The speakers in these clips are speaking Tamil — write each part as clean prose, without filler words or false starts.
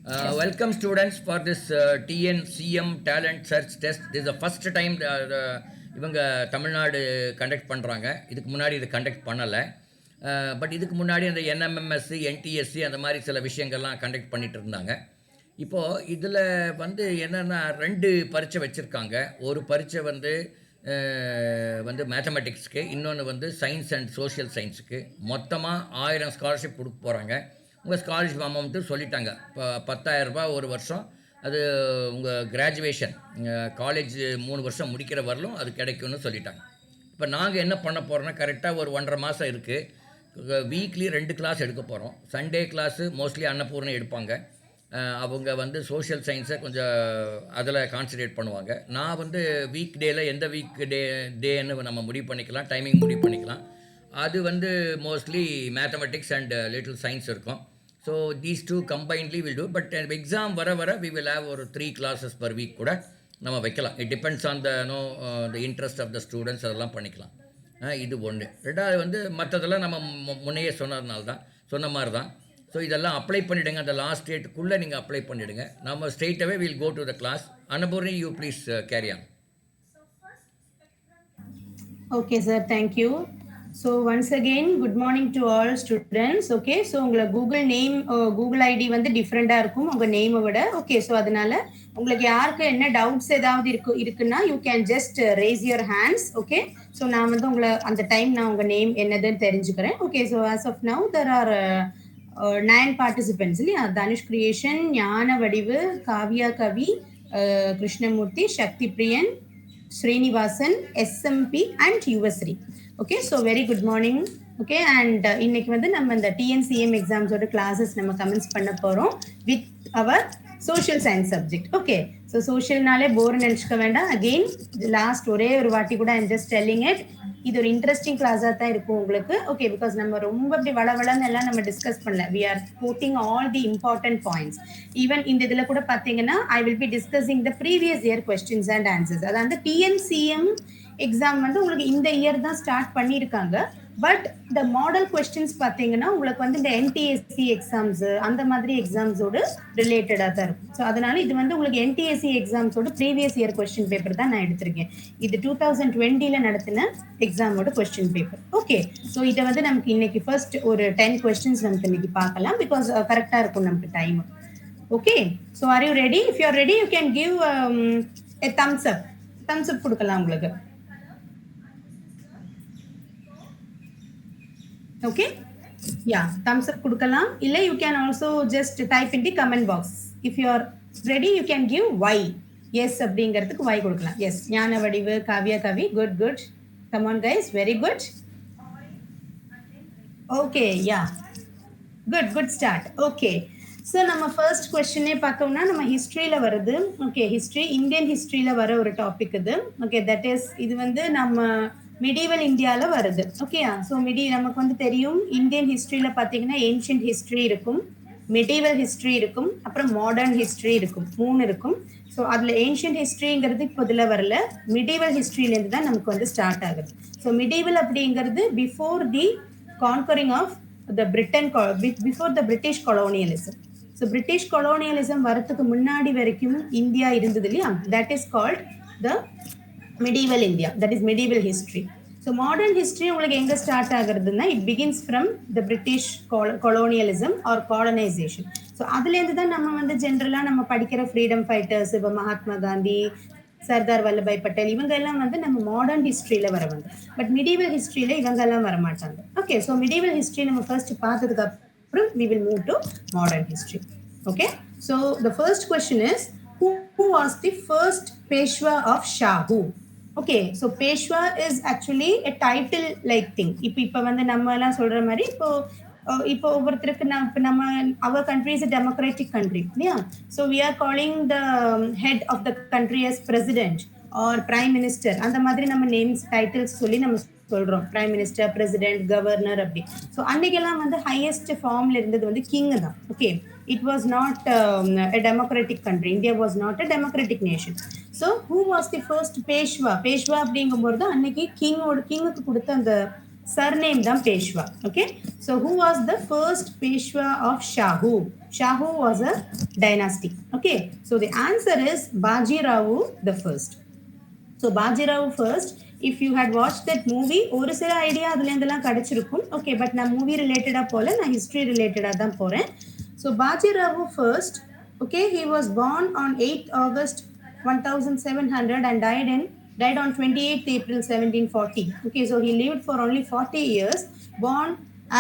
Welcome students for this TNCM Talent Search Test. This is the first time இவங்க தமிழ்நாடு கண்டக்ட் பண்ணுறாங்க. இதுக்கு முன்னாடி இது கண்டக்ட் பண்ணலை. பட் இதுக்கு முன்னாடி அந்த என்எம்எம்எஸ்சி என்டிஎஸ்சி அந்த மாதிரி சில விஷயங்கள்லாம் கண்டக்ட் பண்ணிகிட்டு இருந்தாங்க. இப்போது இதில் வந்து என்னென்னா 2 பரீட்சை வச்சுருக்காங்க. ஒரு பரீட்சை வந்து மேத்தமெட்டிக்ஸ்க்கு, இன்னொன்று வந்து சயின்ஸ் அண்ட் சோஷியல் சயின்ஸுக்கு. மொத்தமாக 1000 ஸ்காலர்ஷிப் கொடுக்க போகிறாங்க. உங்கள் ஸ்காலர்ஷிப் அமௌண்ட்டு சொல்லிட்டாங்க. இப்போ 10,000 ரூபா ஒரு வருஷம். அது உங்கள் கிராஜுவேஷன் காலேஜ் 3 வருஷம் முடிக்கிற வரலும் அது கிடைக்கும்னு சொல்லிட்டாங்க. இப்போ நாங்கள் என்ன பண்ண போகிறோன்னா, கரெக்டாக ஒரு 1.5 மாதம் இருக்குது. வீக்லி 2 கிளாஸ் எடுக்க போகிறோம். சண்டே கிளாஸு மோஸ்ட்லி அன்னபூர்ணை எடுப்பாங்க. அவங்க வந்து சோஷியல் சயின்ஸை கொஞ்சம் அதில் கான்சன்ட்ரேட் பண்ணுவாங்க. நான் வந்து வீக் டேயில் எந்த டேன்னு நம்ம முடிவு பண்ணிக்கலாம், டைமிங் முடிவு பண்ணிக்கலாம். அது வந்து mostly mathematics and little science இருக்கும். So these 2 combinedly will do. But exam வர வி வில் ஹேவ் ஒரு 3 classes per week கூட நம்ம வைக்கலாம். It depends on the interest of the students, அதெல்லாம் பண்ணிக்கலாம். இது ஒன்று. ரெண்டாவது வந்து மற்றதெல்லாம் நம்ம முன்னையே சொன்ன மாதிரி தான். ஸோ இதெல்லாம் அப்ளை பண்ணிவிடுங்க. அந்த லாஸ்ட் டேட்டுக்குள்ளே நீங்கள் அப்ளை பண்ணிவிடுங்க. நம்ம ஸ்ட்ரெயிட்டாகவே will go to the class. Annapoorni, you please carry on. Okay sir, thank you. So once again, good morning to all students. Okay, so உங்களோட கூகுள் நேம், கூகுள் ஐடி வந்து டிஃப்ரெண்டா இருக்கும் உங்க நேமை விட. ஓகே, ஸோ அதனால உங்களுக்கு யாருக்கு என்ன டவுட்ஸ் ஏதாவது இருக்குன்னா you can just raise your hands. Okay, so நான் வந்து உங்களை அந்த டைம் நான் உங்க நேம் என்னதுன்னு தெரிஞ்சுக்கிறேன். Okay, so as of now there are 9 participants இல்லையா? Dhanush creation, Gnana Vadivu, Kavya Kavi, Krishnamurthy, Sakthi Priyan, Srinivasan, SMP and Yuvashree. Okay, so very good morning. Okay, and இன்னைக்கு வந்து நம்ம இந்த TNCM எக்ஸாம்ஸோட கிளாஸஸ் நம்ம கமென்ஸ் பண்ண போகிறோம் with our social science subject. Okay, so சோஷியல்னாலே போர் நினச்சிக்க வேண்டாம். அகெயின் லாஸ்ட் ஒரே ஒரு வாட்டி கூட ஐம் ஜஸ்ட் டெல்லிங் இட், இது ஒரு இன்ட்ரெஸ்டிங் கிளாஸாக தான் இருக்கும் உங்களுக்கு. ஓகே, பிகாஸ் நம்ம ரொம்ப அப்படி வளவளன்னு எல்லாம் நம்ம டிஸ்கஸ் பண்ணல. We are quoting all the important points. Even இந்த இதில் கூட பார்த்தீங்கன்னா I will be discussing the previous year questions and answers. அதாவது TNCM எக்ஸாம் வந்து உங்களுக்கு இந்த இயர் தான் ஸ்டார்ட் பண்ணியிருக்காங்க. பட் இந்த மாடல் கொஸ்டின்ஸ் பார்த்தீங்கன்னா உங்களுக்கு வந்து இந்த NTSC எக்ஸாம்ஸ் அந்த மாதிரி எக்ஸாம்ஸோடு ரிலேட்டடாக தான் இருக்கும். ஸோ அதனால இது வந்து உங்களுக்கு NTSC எக்ஸாம்ஸோட ப்ரீவியஸ் இயர் கொஸ்டின் பேப்பர் தான் நான் எடுத்திருக்கேன். இது 2020 நடத்தின எக்ஸாமோட கொஸ்டின் பேப்பர். ஓகே, ஸோ இதை வந்து நமக்கு இன்னைக்கு ஃபர்ஸ்ட் ஒரு 10 கொஸ்டின்ஸ் நமக்கு இன்னைக்கு பார்க்கலாம். பிகாஸ் கரெக்டாக இருக்கும் நமக்கு time. Okay, so are you ready? If you are ready you can give a Thums அப் கொடுக்கலாம் உங்களுக்கு. Okay, yeah, thumbs up கொடுக்கலாம். இல்லை you can also just type in the comment box. If you are ready you can give Y. Yes அப்படிங்கிறதுக்கு Y கொடுக்கலாம். Yes, ஞான வடிவு, காவ்யா கவி, good. Come on guys, very good. Okay, yeah, good start. Okay, so நம்ம ஃபர்ஸ்ட் கொஸ்டினே பார்த்தோம்னா நம்ம ஹிஸ்ட்ரியில் வருது. ஓகே, ஹிஸ்ட்ரி, இந்தியன் ஹிஸ்ட்ரியில் வர ஒரு டாபிக் இது. ஓகே, தட் இஸ் இது வந்து நம்ம மிடிவல் இந்தியாவில் வருது. ஓகே, ஸோ நமக்கு வந்து தெரியும் இந்தியன் ஹிஸ்ட்ரியில் பார்த்தீங்கன்னா ஏன்ஷியன்ட் ஹிஸ்ட்ரி இருக்கும், மிடிவல் ஹிஸ்ட்ரி இருக்கும், அப்புறம் மாடர்ன் ஹிஸ்ட்ரி இருக்கும், 3 இருக்கும். ஸோ அதில் ஏன்ஷியன்ட் ஹிஸ்ட்ரிங்கிறது இப்போ இதில் வரல, மிடிவல் ஹிஸ்ட்ரியிலேருந்து தான் நமக்கு வந்து ஸ்டார்ட் ஆகுது. ஸோ மிடிவல் அப்படிங்கிறது before the conquering of the before the British colonialism. So British colonialism வரத்துக்கு முன்னாடி வரைக்கும் இந்தியா இருந்தது இல்லையா? That is called the medieval India, that is medieval history. So modern history உங்களுக்கு எங்க ஸ்டார்ட் ஆகுறதுன்னா it begins from the British colonialism or colonization. So அதுலேருந்து தான் நம்ம வந்து ஜென்ரலாக நம்ம படிக்கிற ஃப்ரீடம் ஃபைட்டர்ஸ், இப்போ மகாத்மா காந்தி, சர்தார் வல்லபாய் பட்டேல், இவங்க எல்லாம் வந்து நம்ம மாடர்ன் ஹிஸ்ட்ரியில் வரவாங்க. பட் மிடிவல் ஹிஸ்ட்ரியில் இவங்கெல்லாம் வரமாட்டாங்க. ஓகே, ஸோ மிடிவல் ஹிஸ்ட்ரி நம்ம ஃபர்ஸ்ட் பார்த்ததுக்கு அப்புறம் we will move to modern history. Okay, so the first question is who was the first Peshwa of Shahu? Okay, so Peshwa is actually a title like thing. இப்போ வந்து நம்ம எல்லாம் சொல்ற மாதிரி இப்போ ஒவ்வொருத்தருக்கு நம்ம our country is a democratic country. Yeah, so we are calling the head of the country as president or prime minister. அந்த மாதிரி நம்ம நேம்ஸ் டைட்டில்ஸ் சொல்லி நம்ம சொல்றோம். பிரைம் மினிஸ்டர், பிரசிடென்ட், கவர்னர் அப்படி. ஸோ அன்னைக்கெல்லாம் வந்து ஹையஸ்ட் ஃபார்ம்ல இருந்தது வந்து கிங் தான். Okay, it was not a democratic country. India was not a democratic nation. So who was the first Peshwa? Peshwa அப்படிங்கும்போது தான் அன்னைக்கு கிங்குக்கு கொடுத்த அந்த சர்நேம் தான் Peshwa. Okay, so who was the first Peshwa of Shahu? Shahu was a dynasty. Okay, so the answer is Baji Rao the first. So Baji Rao first, if you had watched that movie, ஒரு சில ஐடியா அதுல இருந்தெல்லாம் கிடைச்சிருக்கும். Okay, but நான் மூவி ரிலேட்டடா போல, நான் ஹிஸ்டரி ரிலேட்டடா தான் போறேன். So Baji Rao first, okay, he was born on 8th August 1700 and died on 28th April 1740. Okay, so he lived for only 40 years, born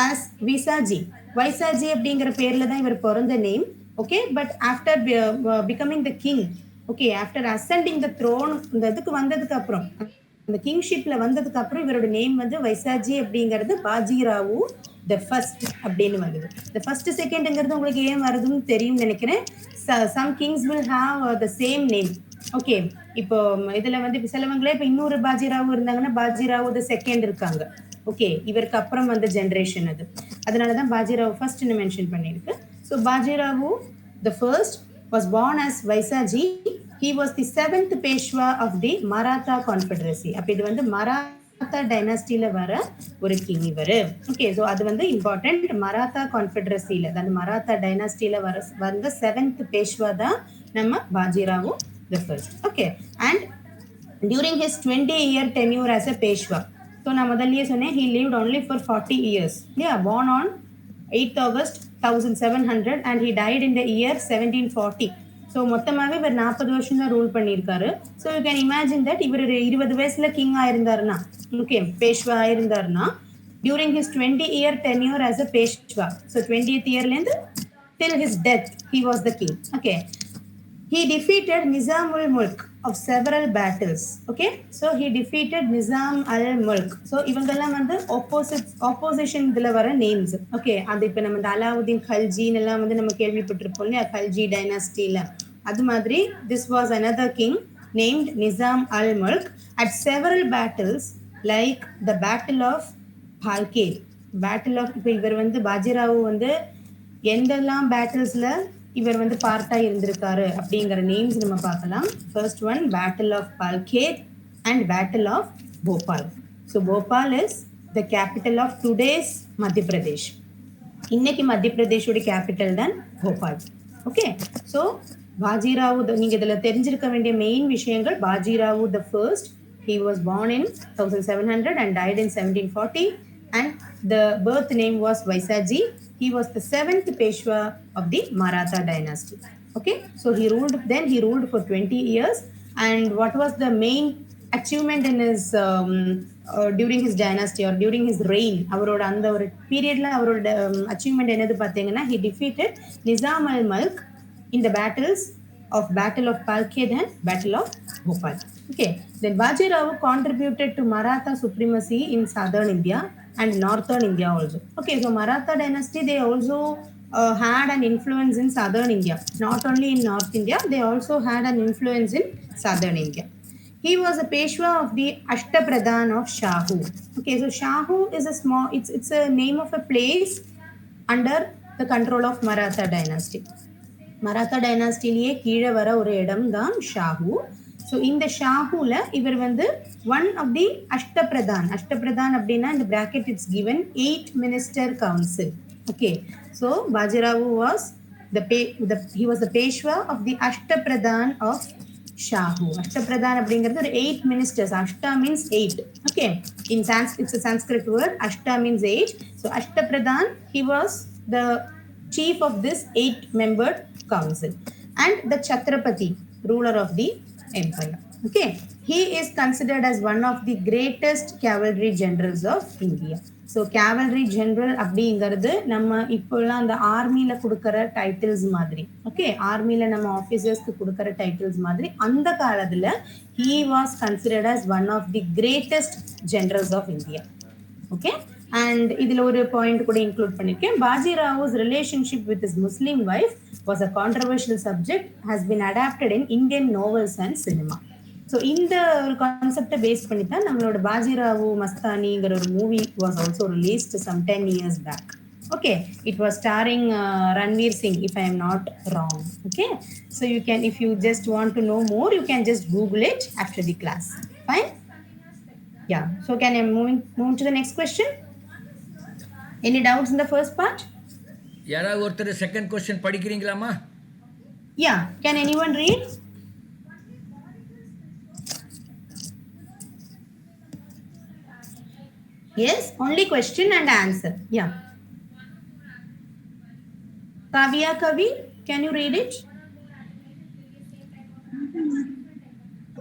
as Visaji. Visaji அப்படிங்கிற பேர்ல தான் இவர் பிறந்த name. Okay, but after becoming the king, okay, after ascending the throne, இந்த இதுக்கு வந்ததுக்கு அப்புறம், அந்த கிங்ஷிப்ல வந்ததுக்கு அப்புறம் இவரோட நேம் வந்து வைசாஜி அப்படிங்கிறது பாஜி ராவு த ஃபர்ஸ்ட் அப்படின்னு வந்தது. த ஃபர்ஸ்ட் செகண்ட்ங்கிறது உங்களுக்கு ஏன் வருதுன்னு தெரியும் நினைக்கிறேன். Some kings will have the same name. Okay, இப்போ இதுல வந்து சிலவங்களே இப்போ இன்னொரு பாஜி ராவு இருந்தாங்கன்னா பாஜி ராவு த செகண்ட் இருக்காங்க. ஓகே, இவருக்கு அப்புறம் வந்த ஜென்ரேஷன் அது, அதனாலதான் பாஜி ராவு ஃபர்ஸ்ட்னு மென்ஷன் பண்ணிருக்கு. ஸோ பாஜி ராவு the first was born as Vaisaji. He was the 7th Peshwa of the Maratha Confederacy. அப்ப இது வந்து மராத்தா டைனாஸ்டில வர ஒரு கிங் இவரு. ஓகே, ஸோ அது வந்து இம்பார்ட்டன்ட். மராத்தா கான்ஃபெடரசில, அதாவது மராத்தா டைனாஸ்டில வந்த 7th பேஷ்வா தான் நம்ம Bajirao the first. Okay, and during his 20-year tenure as a Peshwa, so நான் முதல்லயே சொன்னேன், he lived only for 40 years. Yeah, born on 8th August 1700 and he died in the year 1740. So மொத்தமாகவே இவர் 40 வருஷம் தான் ரூல் பண்ணியிருக்காரு. So you can imagine that இவர் 20 வயசுல கிங் ஆயிருந்தாருன்னா, ஓகே, பேஷ்வா ஆயிருந்தாருன்னா, during his 20-year tenure as a Peshwa, so 20th இயர்லேருந்து till his death he was the king. Okay, he defeated Nizam ul Mulk of several battles. Okay, so he defeated Nizam al Mulk. So இவங்கெல்லாம் வந்து opposition இதுல வர நேம்ஸ். ஓகே, அது இப்போ நம்ம அலாவுதீன் கல்ஜின்னு எல்லாம் வந்து நம்ம கேள்விப்பட்டிருப்போம் இல்லையா, கல்ஜி டைனாஸ்டில. அது மாதிரி this was another king named Nizam al Mulk at several battles like the Battle of Palkir. Battle of, இப்போ இவர் வந்து பாஜிராவு வந்து எந்தெல்லாம் பேட்டில்ஸ்ல இவர் வந்து பார்ட்டா இருந்திருக்காரு அப்படிங்கிற நேம்ஸ் நம்ம பார்க்கலாம். First one battle of Palkhed and battle of Bhopal. So Bhopal is the capital of today's Madhya Pradesh. இன்னைக்கு மத்திய பிரதேஷோட கேபிட்டல் தான் போபால். ஓகே, ஸோ பாஜிராவு, நீங்க இதுல தெரிஞ்சிருக்க வேண்டிய மெயின் விஷயங்கள், Bajirao the first, he was born in 1700 and died in 1740 and the birth name was Vaisaji. He was the 7th Peshwa of the Maratha dynasty. Okay, so he ruled for 20 years. And what was the main achievement in his during his dynasty or during his reign? அவரோட அந்த ஒரு பீரியட்ல அவரோட அச்சீவ்மெண்ட் என்னது பார்த்தீங்கன்னா, he defeated Nizam al Mulk in the Battle of Palkhed and Battle of Bhopal. Okay, then Baji Rao contributed to Maratha supremacy in southern India and northern India also. Okay, so Maratha dynasty, they also had an influence in southern India. Not only in North India, they also had an influence in southern India. He was a Peshwa of the Ashtapradhan of Shahu. Okay, so Shahu is a small, it's a name of a place under the control of Maratha dynasty. Maratha டைனாஸ்டிலேயே கீழே வர ஒரு இடம் தான் ஷாஹு. ஸோ இந்த ஷாஹுல இவர் வந்து ஒன் ஆஃப் தி அஷ்டபிரதான். அஷ்டபிரதான் அப்படின்னா இந்த bracket it's given 8 minister council. Okay, so Bajirao was he was the Peshwa of the Ashtapradhan of Shahu. Ashtapradhan அப்படிங்கிறது ஒரு 8 ministers. Ashta means 8. Okay, in it's a Sanskrit word. Ashta means 8. So Ashtapradhan, he was the chief of this 8-membered council and the Chhatrapati, ruler of the empire. Okay, he is considered as one of the greatest cavalry generals of India. So cavalry general அப்படிங்கிறது நம்ம இப்போலாம் அந்த ஆர்மியில் கொடுக்குற டைட்டில்ஸ் மாதிரி. ஓகே, ஆர்மியில் நம்ம ஆஃபீஸர்ஸ்க்கு கொடுக்குற டைட்டில்ஸ் மாதிரி அந்த காலத்தில் he was considered as one of the greatest generals of India. Okay, and இதில் ஒரு பாயிண்ட் கூட இன்க்ளூட் பண்ணியிருக்கேன். Baji Rao's relationship with his Muslim wife was a controversial subject, has been adapted in Indian novels and cinema. So இந்த ஒரு கான்செப்டை பேஸ் பண்ணி தான் நம்மளோட பாஜிராவு மஸ்தானிங்கிற ஒரு movie was also released some 10 years back. Okay, it was starring Ranveer Singh, if I am not wrong. Okay, so you can, if you just want to know more, you can just Google it after the class. Fine? Yeah, so can I move to the next question? Any doubts in the first part? யாராவது ஒருத்தர் செகண்ட் கொஸ்டின் படிக்கிறீங்களாமா? Yeah, can anyone read? Yes, only question and answer. Yeah. Kavya Kavi, can you read it?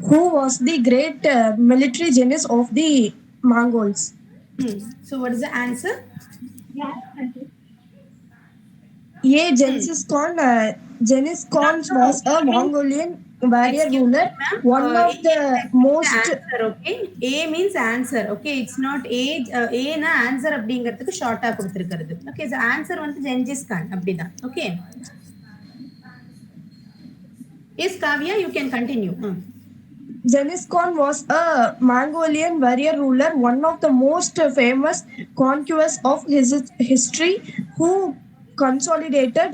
Who was the great military genius of the Mongols? So what is the answer? A. Genghis Khan. Genghis Khan was a Mongolian warrior Excuse ruler, me, ma'am. one of the most. The answer, okay? A means answer, okay? It's not A. A na answer அப்படிங்கிறதுக்கு ஷார்ட்டா கொடுத்திருக்கிறது. Okay, so answer வந்து ஜென்ஜிஸ் கான் அப்படிதான். Okay. Yes, Kavya, you can continue. Genghis Khan was a Mongolian warrior ruler, one of the most famous conquerors of his history, who consolidated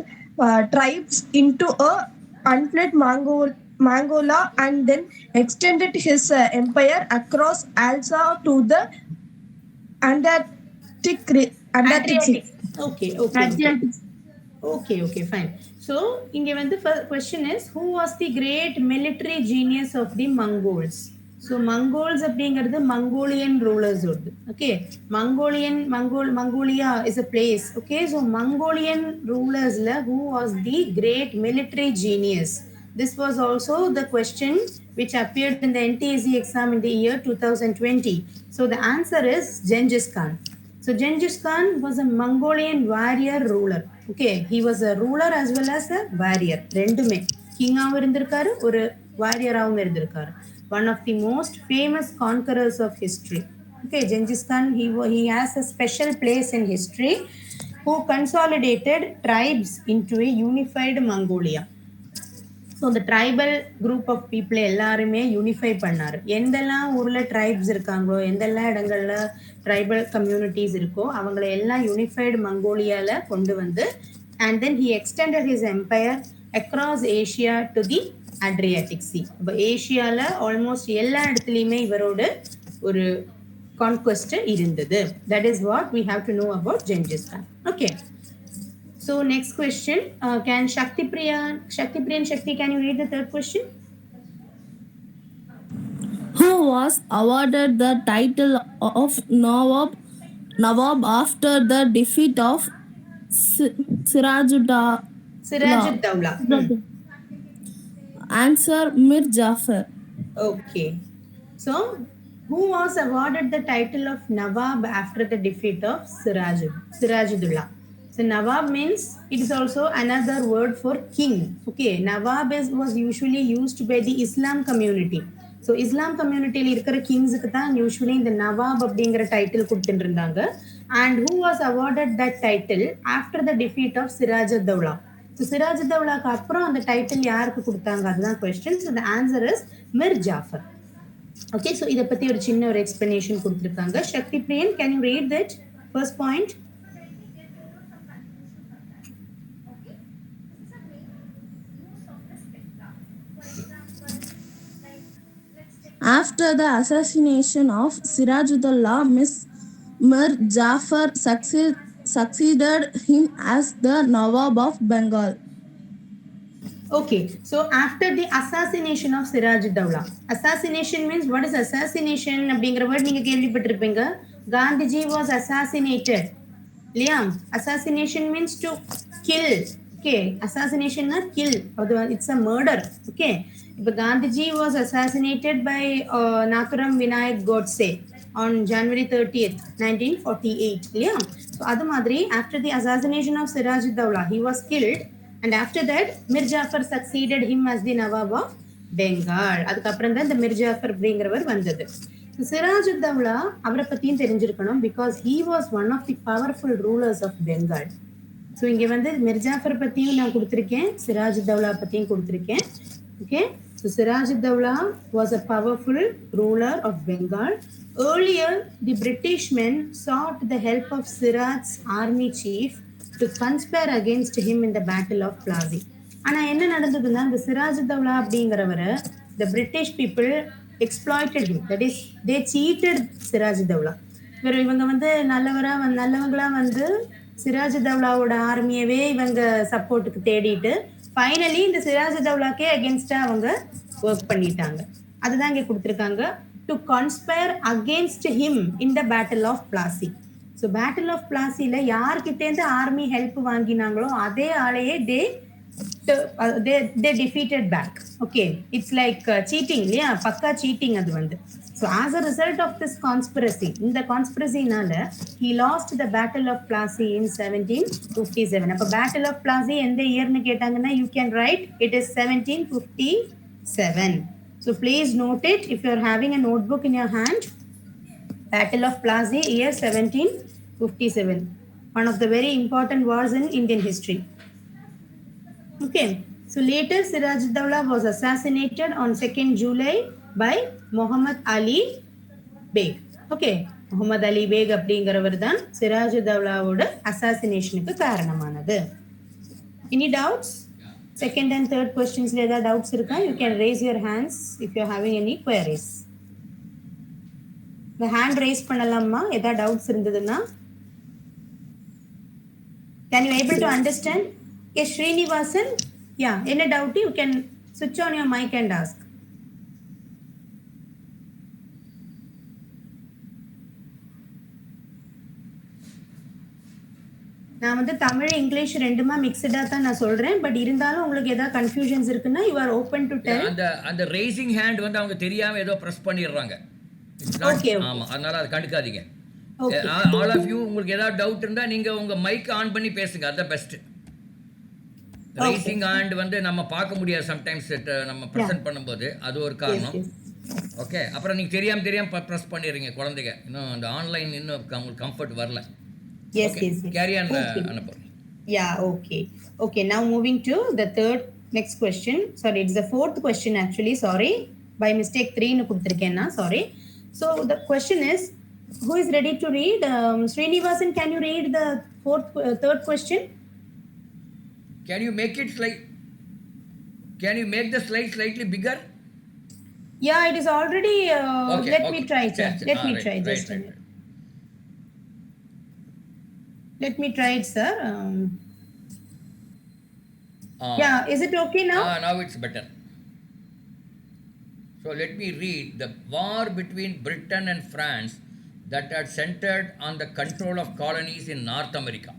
tribes into a unfledged Mongolia and then extended his empire across Alsa to the Antarctic. Okay, fine. So, inge வந்து question is, who was the great military genius of the Mongols? So, Mongols அப்படிங்கிறது Mongolian rulers வருது. Okay, Mongolia is a place. Okay, so Mongolian rulers who was the great military genius? This was also the question which appeared in the NTSC exam in the year 2020. So, the answer is Genghis Khan. So Genghis Khan was a Mongolian warrior ruler. Okay, he was a ruler as well as a warrior. ரெண்டுமே கிங்காவும் இருந்திருக்காரு ஒரு வாரியராகவும் இருந்திருக்காரு. One of the most famous conquerors of history. Okay, Genghis Khan, he has a special place in history who consolidated tribes into a unified Mongolia. So அந்த ட்ரைபல் குரூப் ஆஃப் பீப்புளை எல்லாருமே யூனிஃபை பண்ணார். எந்தெல்லாம் ஊரில் ட்ரைப்ஸ் இருக்காங்களோ, எந்தெல்லாம் இடங்களில் ட்ரைபல் கம்யூனிட்டிஸ் இருக்கோ அவங்கள எல்லாம் யூனிஃபைடு மங்கோலியாவில் கொண்டு வந்து and then he extended his empire across Asia to the Adriatic sea. இப்போ ஏஷியாவில் ஆல்மோஸ்ட் எல்லா இடத்துலையுமே இவரோட ஒரு கான்குவெஸ்ட் இருந்தது. That is what we have to know about Genghis Khan. Okay. So next question, can Shakti, can you read the third question? Who was awarded the title of Nawab after the defeat of Sirajud-Dawla. Answer Mir Jafar. Okay. So who was awarded the title of Nawab after the defeat of Sirajud-Dawla? So Nawab means it is also another word for king. Okay, Nawab was usually used by the Islam community. So Islam community la irukra kings ku dhaan usually the Nawab அப்படிங்கற title கொடுத்திருந்தாங்க. And who was awarded that title after the defeat of Siraj-ud-Dawla? So Siraj-ud-Dawla க்கு அப்புறம் அந்த title யாருக்கு கொடுத்தாங்க அதுதான் question. So the answer is Mir Jafar. Okay, so இத பத்தி ஒரு சின்ன ஒரு explanation கொடுத்திருக்காங்க. Shakti Priyan, can you read that first point? After the assassination of Siraj-ud-Dawla, Mir Jafar succeeded him as the Nawab of Bengal. Okay, so after the assassination of Siraj-ud-Dawla, assassination means, what is assassination? அப்படிங்கிற word நீங்க கேள்விப்பட்டிருப்பீங்க. Gandhiji was assassinated. இல்லையா? Assassination means to kill. Okay, assassination na kill. It's a murder. Okay. But Gandhiji was assassinated by Nathuram Vinayak Godse on January 30th, 1948. Yeah. So, adu madri, after the assassination of Siraj-ud-Dawla, he was killed. And after that, Mir Jafar succeeded him as the Nawab of Bengal. அதுக்கப்புறம் தான் இந்த Mir Jafar அப்படிங்கிறவர் வந்தது. So, Siraj-ud-Dawla அவரை பத்தியும் தெரிஞ்சிருக்கணும் because he was one of the powerful rulers of Bengal. So இங்கே வந்து மிர் ஜாஃபர் பற்றியும் நான் கொடுத்துருக்கேன், சிராஜ்-உத்-தௌலா பற்றியும் கொடுத்துருக்கேன். Okay, so Siraj ud Daula was a powerful ruler of Bengal. Earlier, the British men sought the help of Siraj's army chief to conspire against him in the Battle of Plassey. ஆனால் என்ன நடந்ததுன்னா, இந்த சிராஜ்-உத்-தௌலா அப்படிங்கிறவரை the British people exploited him. That is, they cheated சிராஜ்-உத்-தௌலா. இவங்க வந்து நல்லவங்களா வந்து சிராஜுத்தௌலாவோட ஆர்மியவே இவங்க சப்போர்ட்டுக்கு தேடிட்டு ஃபைனலி இந்த சிராஜுத்தௌலாக்கே அகேன்ஸ்டா அவங்க ஒர்க் பண்ணிட்டாங்க. அதுதான் இங்க கொடுத்துருக்காங்க. To conspire against him in the battle of Plassey. So battle of பிளாசியில் யார்கிட்டேருந்து ஆர்மி ஹெல்ப் வாங்கினாங்களோ அதே ஆளையே they defeated back. Okay, it's like cheating இல்லையா, பக்கா cheating அது வந்து. So as a result of this conspiracy, இந்த conspiracy-னால he lost the battle of Plassey in 1757. அப்ப battle of Plassey எந்த இயர்னு கேட்டாங்கன்னா you can write it is 1757. So please note it if you are having a notebook in your hand. Battle of Plassey, year 1757. One of the very important wars in Indian history. Okay, so later Siraj-ud-Dawla was assassinated on 2nd July by Muhammad Ali Beg. Okay, Muhammad Ali Beg அப்படிங்கிறவர் தான் சிராஜுத்தௌலாவோட அசாசினேஷனுக்கு காரணமானது. Any doubts? Second and third questions-ல ஏதாவது doubts இருக்கா? You can raise your hands if you are having any queries. The hand raise பண்ணலாமா ஏதாவது doubts இருந்ததுன்னா? Can you able to understand? Yes, Srinivasan. Yeah, any doubt you can switch on your mic and ask. நான் வந்து தமிழ் இங்கிலீஷ் ரெண்டுமா மிக்ஸ்டா தான் நான் சொல்றேன். பட் இருந்தாலும் உங்களுக்கு ஏதாவது கன்ஃபியூஷன்ஸ் இருக்குன்னா you are open to tell. அந்த ரேசிங் ஹேண்ட் வந்து அவங்க தெரியாம ஏதோ பிரஸ் பண்ணிடுறாங்க. ஓகே, ஆமா, அதனால அதை கண்டுக்காதீங்க. ஆல் ஆஃப் யூ உங்களுக்கு ஏதாவது டவுட் இருந்தா நீங்க உங்க மைக் ஆன் பண்ணி பேசுங்க, அதுதான் பெஸ்ட். ரேசிங் ஹேண்ட் வந்து நம்ம பார்க்க முடியாது சம்டைம்ஸ் நம்ம ப்ரெசென்ட் பண்ணும்போது, அது ஒரு காரணம். ஓகே, அப்புறம் நீங்க தெரியாம ப்ரெஸ் பண்ணிடுறீங்க குழந்தைங்க, இன்னும் அந்த ஆன்லைன் இன்னும் உங்களுக்கு கம்ஃபர்ட் வரல. Yes. Carry on, Anapur. Yeah, okay, now moving to the next question. Sorry, it's the fourth question actually. Sorry, by mistake 3 nu kuduthirken na, sorry. So the question is, who is ready to read? Srinivasan, can you read the third question? Can you make the slide slightly bigger? Yeah, it is already Okay, let me try, sir. Let me try just a minute. Let me try it, sir. Yeah, is it okay now? Now it's better. So let me read. The war between Britain and France that had centered on the control of colonies in North America.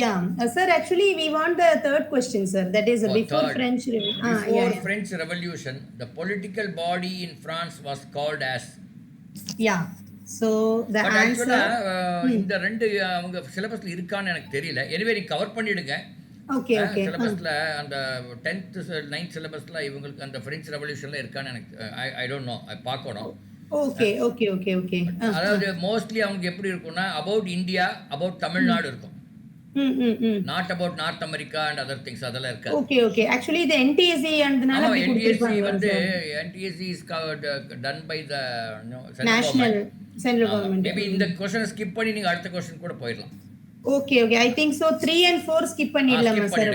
Yeah, sir, actually we want the third question, sir. That is before third. French French Revolution, the political body in France was called as. Yeah. So the But answer. இந்த ரெண்டு அவங்க சிலபஸ்ல இருக்கான்னு எனக்கு தெரியல. எனிவே நீ கவர் பண்ணிடுங்க. Okay. சிலபஸ்ல அந்த 10th 9th சிலபஸ்ல இவங்களுக்கு அந்த பிரெஞ்சு ரெவல்யூஷன்ல இருக்கான்னு எனக்கு ஐ டோன்ட் நோ, பார்க்கணும். Okay. அதாவது மோஸ்ட்லி அவங்க எப்படி இருக்கும்னா அபவுட் இந்தியா, அபவுட் தமிழ்நாடு இருக்கும். Not about north America and other things அதெல்லாம் இருக்காது. Okay. Actually the NTSC andனால அப்படி கொடுத்திருப்பாங்க. வந்து NTSC is done by the national central government. Maybe இந்த क्वेश्चन ஸ்கிப் பண்ணி நீங்க அடுத்த क्वेश्चन கூட போயிடலாம். Okay. I think so 3 and 4 skip பண்ணிடலாமா sir?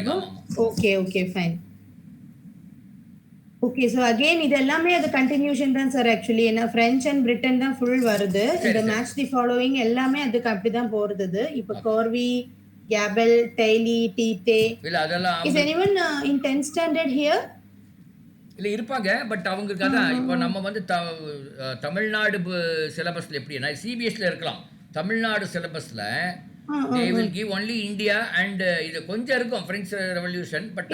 Okay, fine. Okay, so again இது எல்லாமே அது கண்டினியூஷன் தான் சார். ஆக்சுவலி ஏன்னா பிரெஞ்ச் அண்ட் பிரிட்டன் தான் ஃபுல் வருது. இந்த மேட்ச் தி ஃபாலோவிங் எல்லாமே அதுக்கு அப்படிதான் போறது. இப்போ கோர்வி, கேபல், டெய்லி, டீட்டே. இல்ல அதெல்லாம் is anyone in 10th standard here? இல்ல இருப்பாங்க, பட் அவங்களுக்கு அதான் இப்போ நம்ம வந்து தமிழ்நாடு சிலபஸ்ல எப்படின்னா சிபிஎஸ்ல இருக்கலாம். Tamil Nadu சிலபஸ்ல they will give only India and இது கொஞ்சம் இருக்கும் French Revolution, but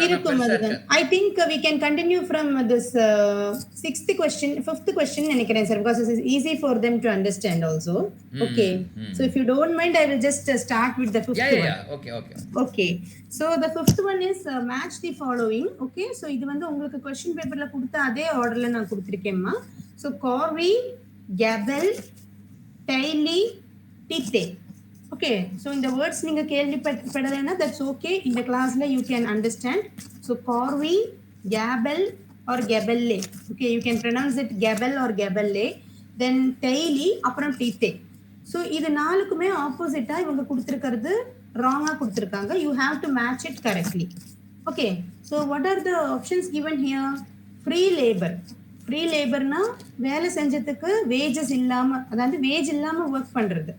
I think we can continue from this fifth question நினைக்கிறேன் sir, because it is easy for them to understand also. Okay. So if you don't mind, I will just start with the fifth one. Okay. So the fifth one is match the following. Okay, so இது வந்து உங்களுக்கு question paperல கொடுத்த அதே ஆர்டர்ல நான் கொடுத்திருக்கேன்மா. So Corvi, Gabel, Taily, Tite. Okay, so in the words நீங்க கேள்விப்படலைன்னா that's okay. In the classல you can understand. So Corvi, Gabel or Gabelle. Okay, you can pronounce it Gabel or Gabelle. Then Taily, அப்புறம் Tite. So இது நாலுக்குமே ஆப்போசிட்டா இவங்க கொடுத்திருக்கிறது ராங்கா கொடுத்திருக்காங்க. You have to match it correctly. Okay, so what are the options given here? Free labor. Free laborனா வேலை செஞ்சதுக்கு wages இல்லாம, அதாவது wage இல்லாம work பண்றது.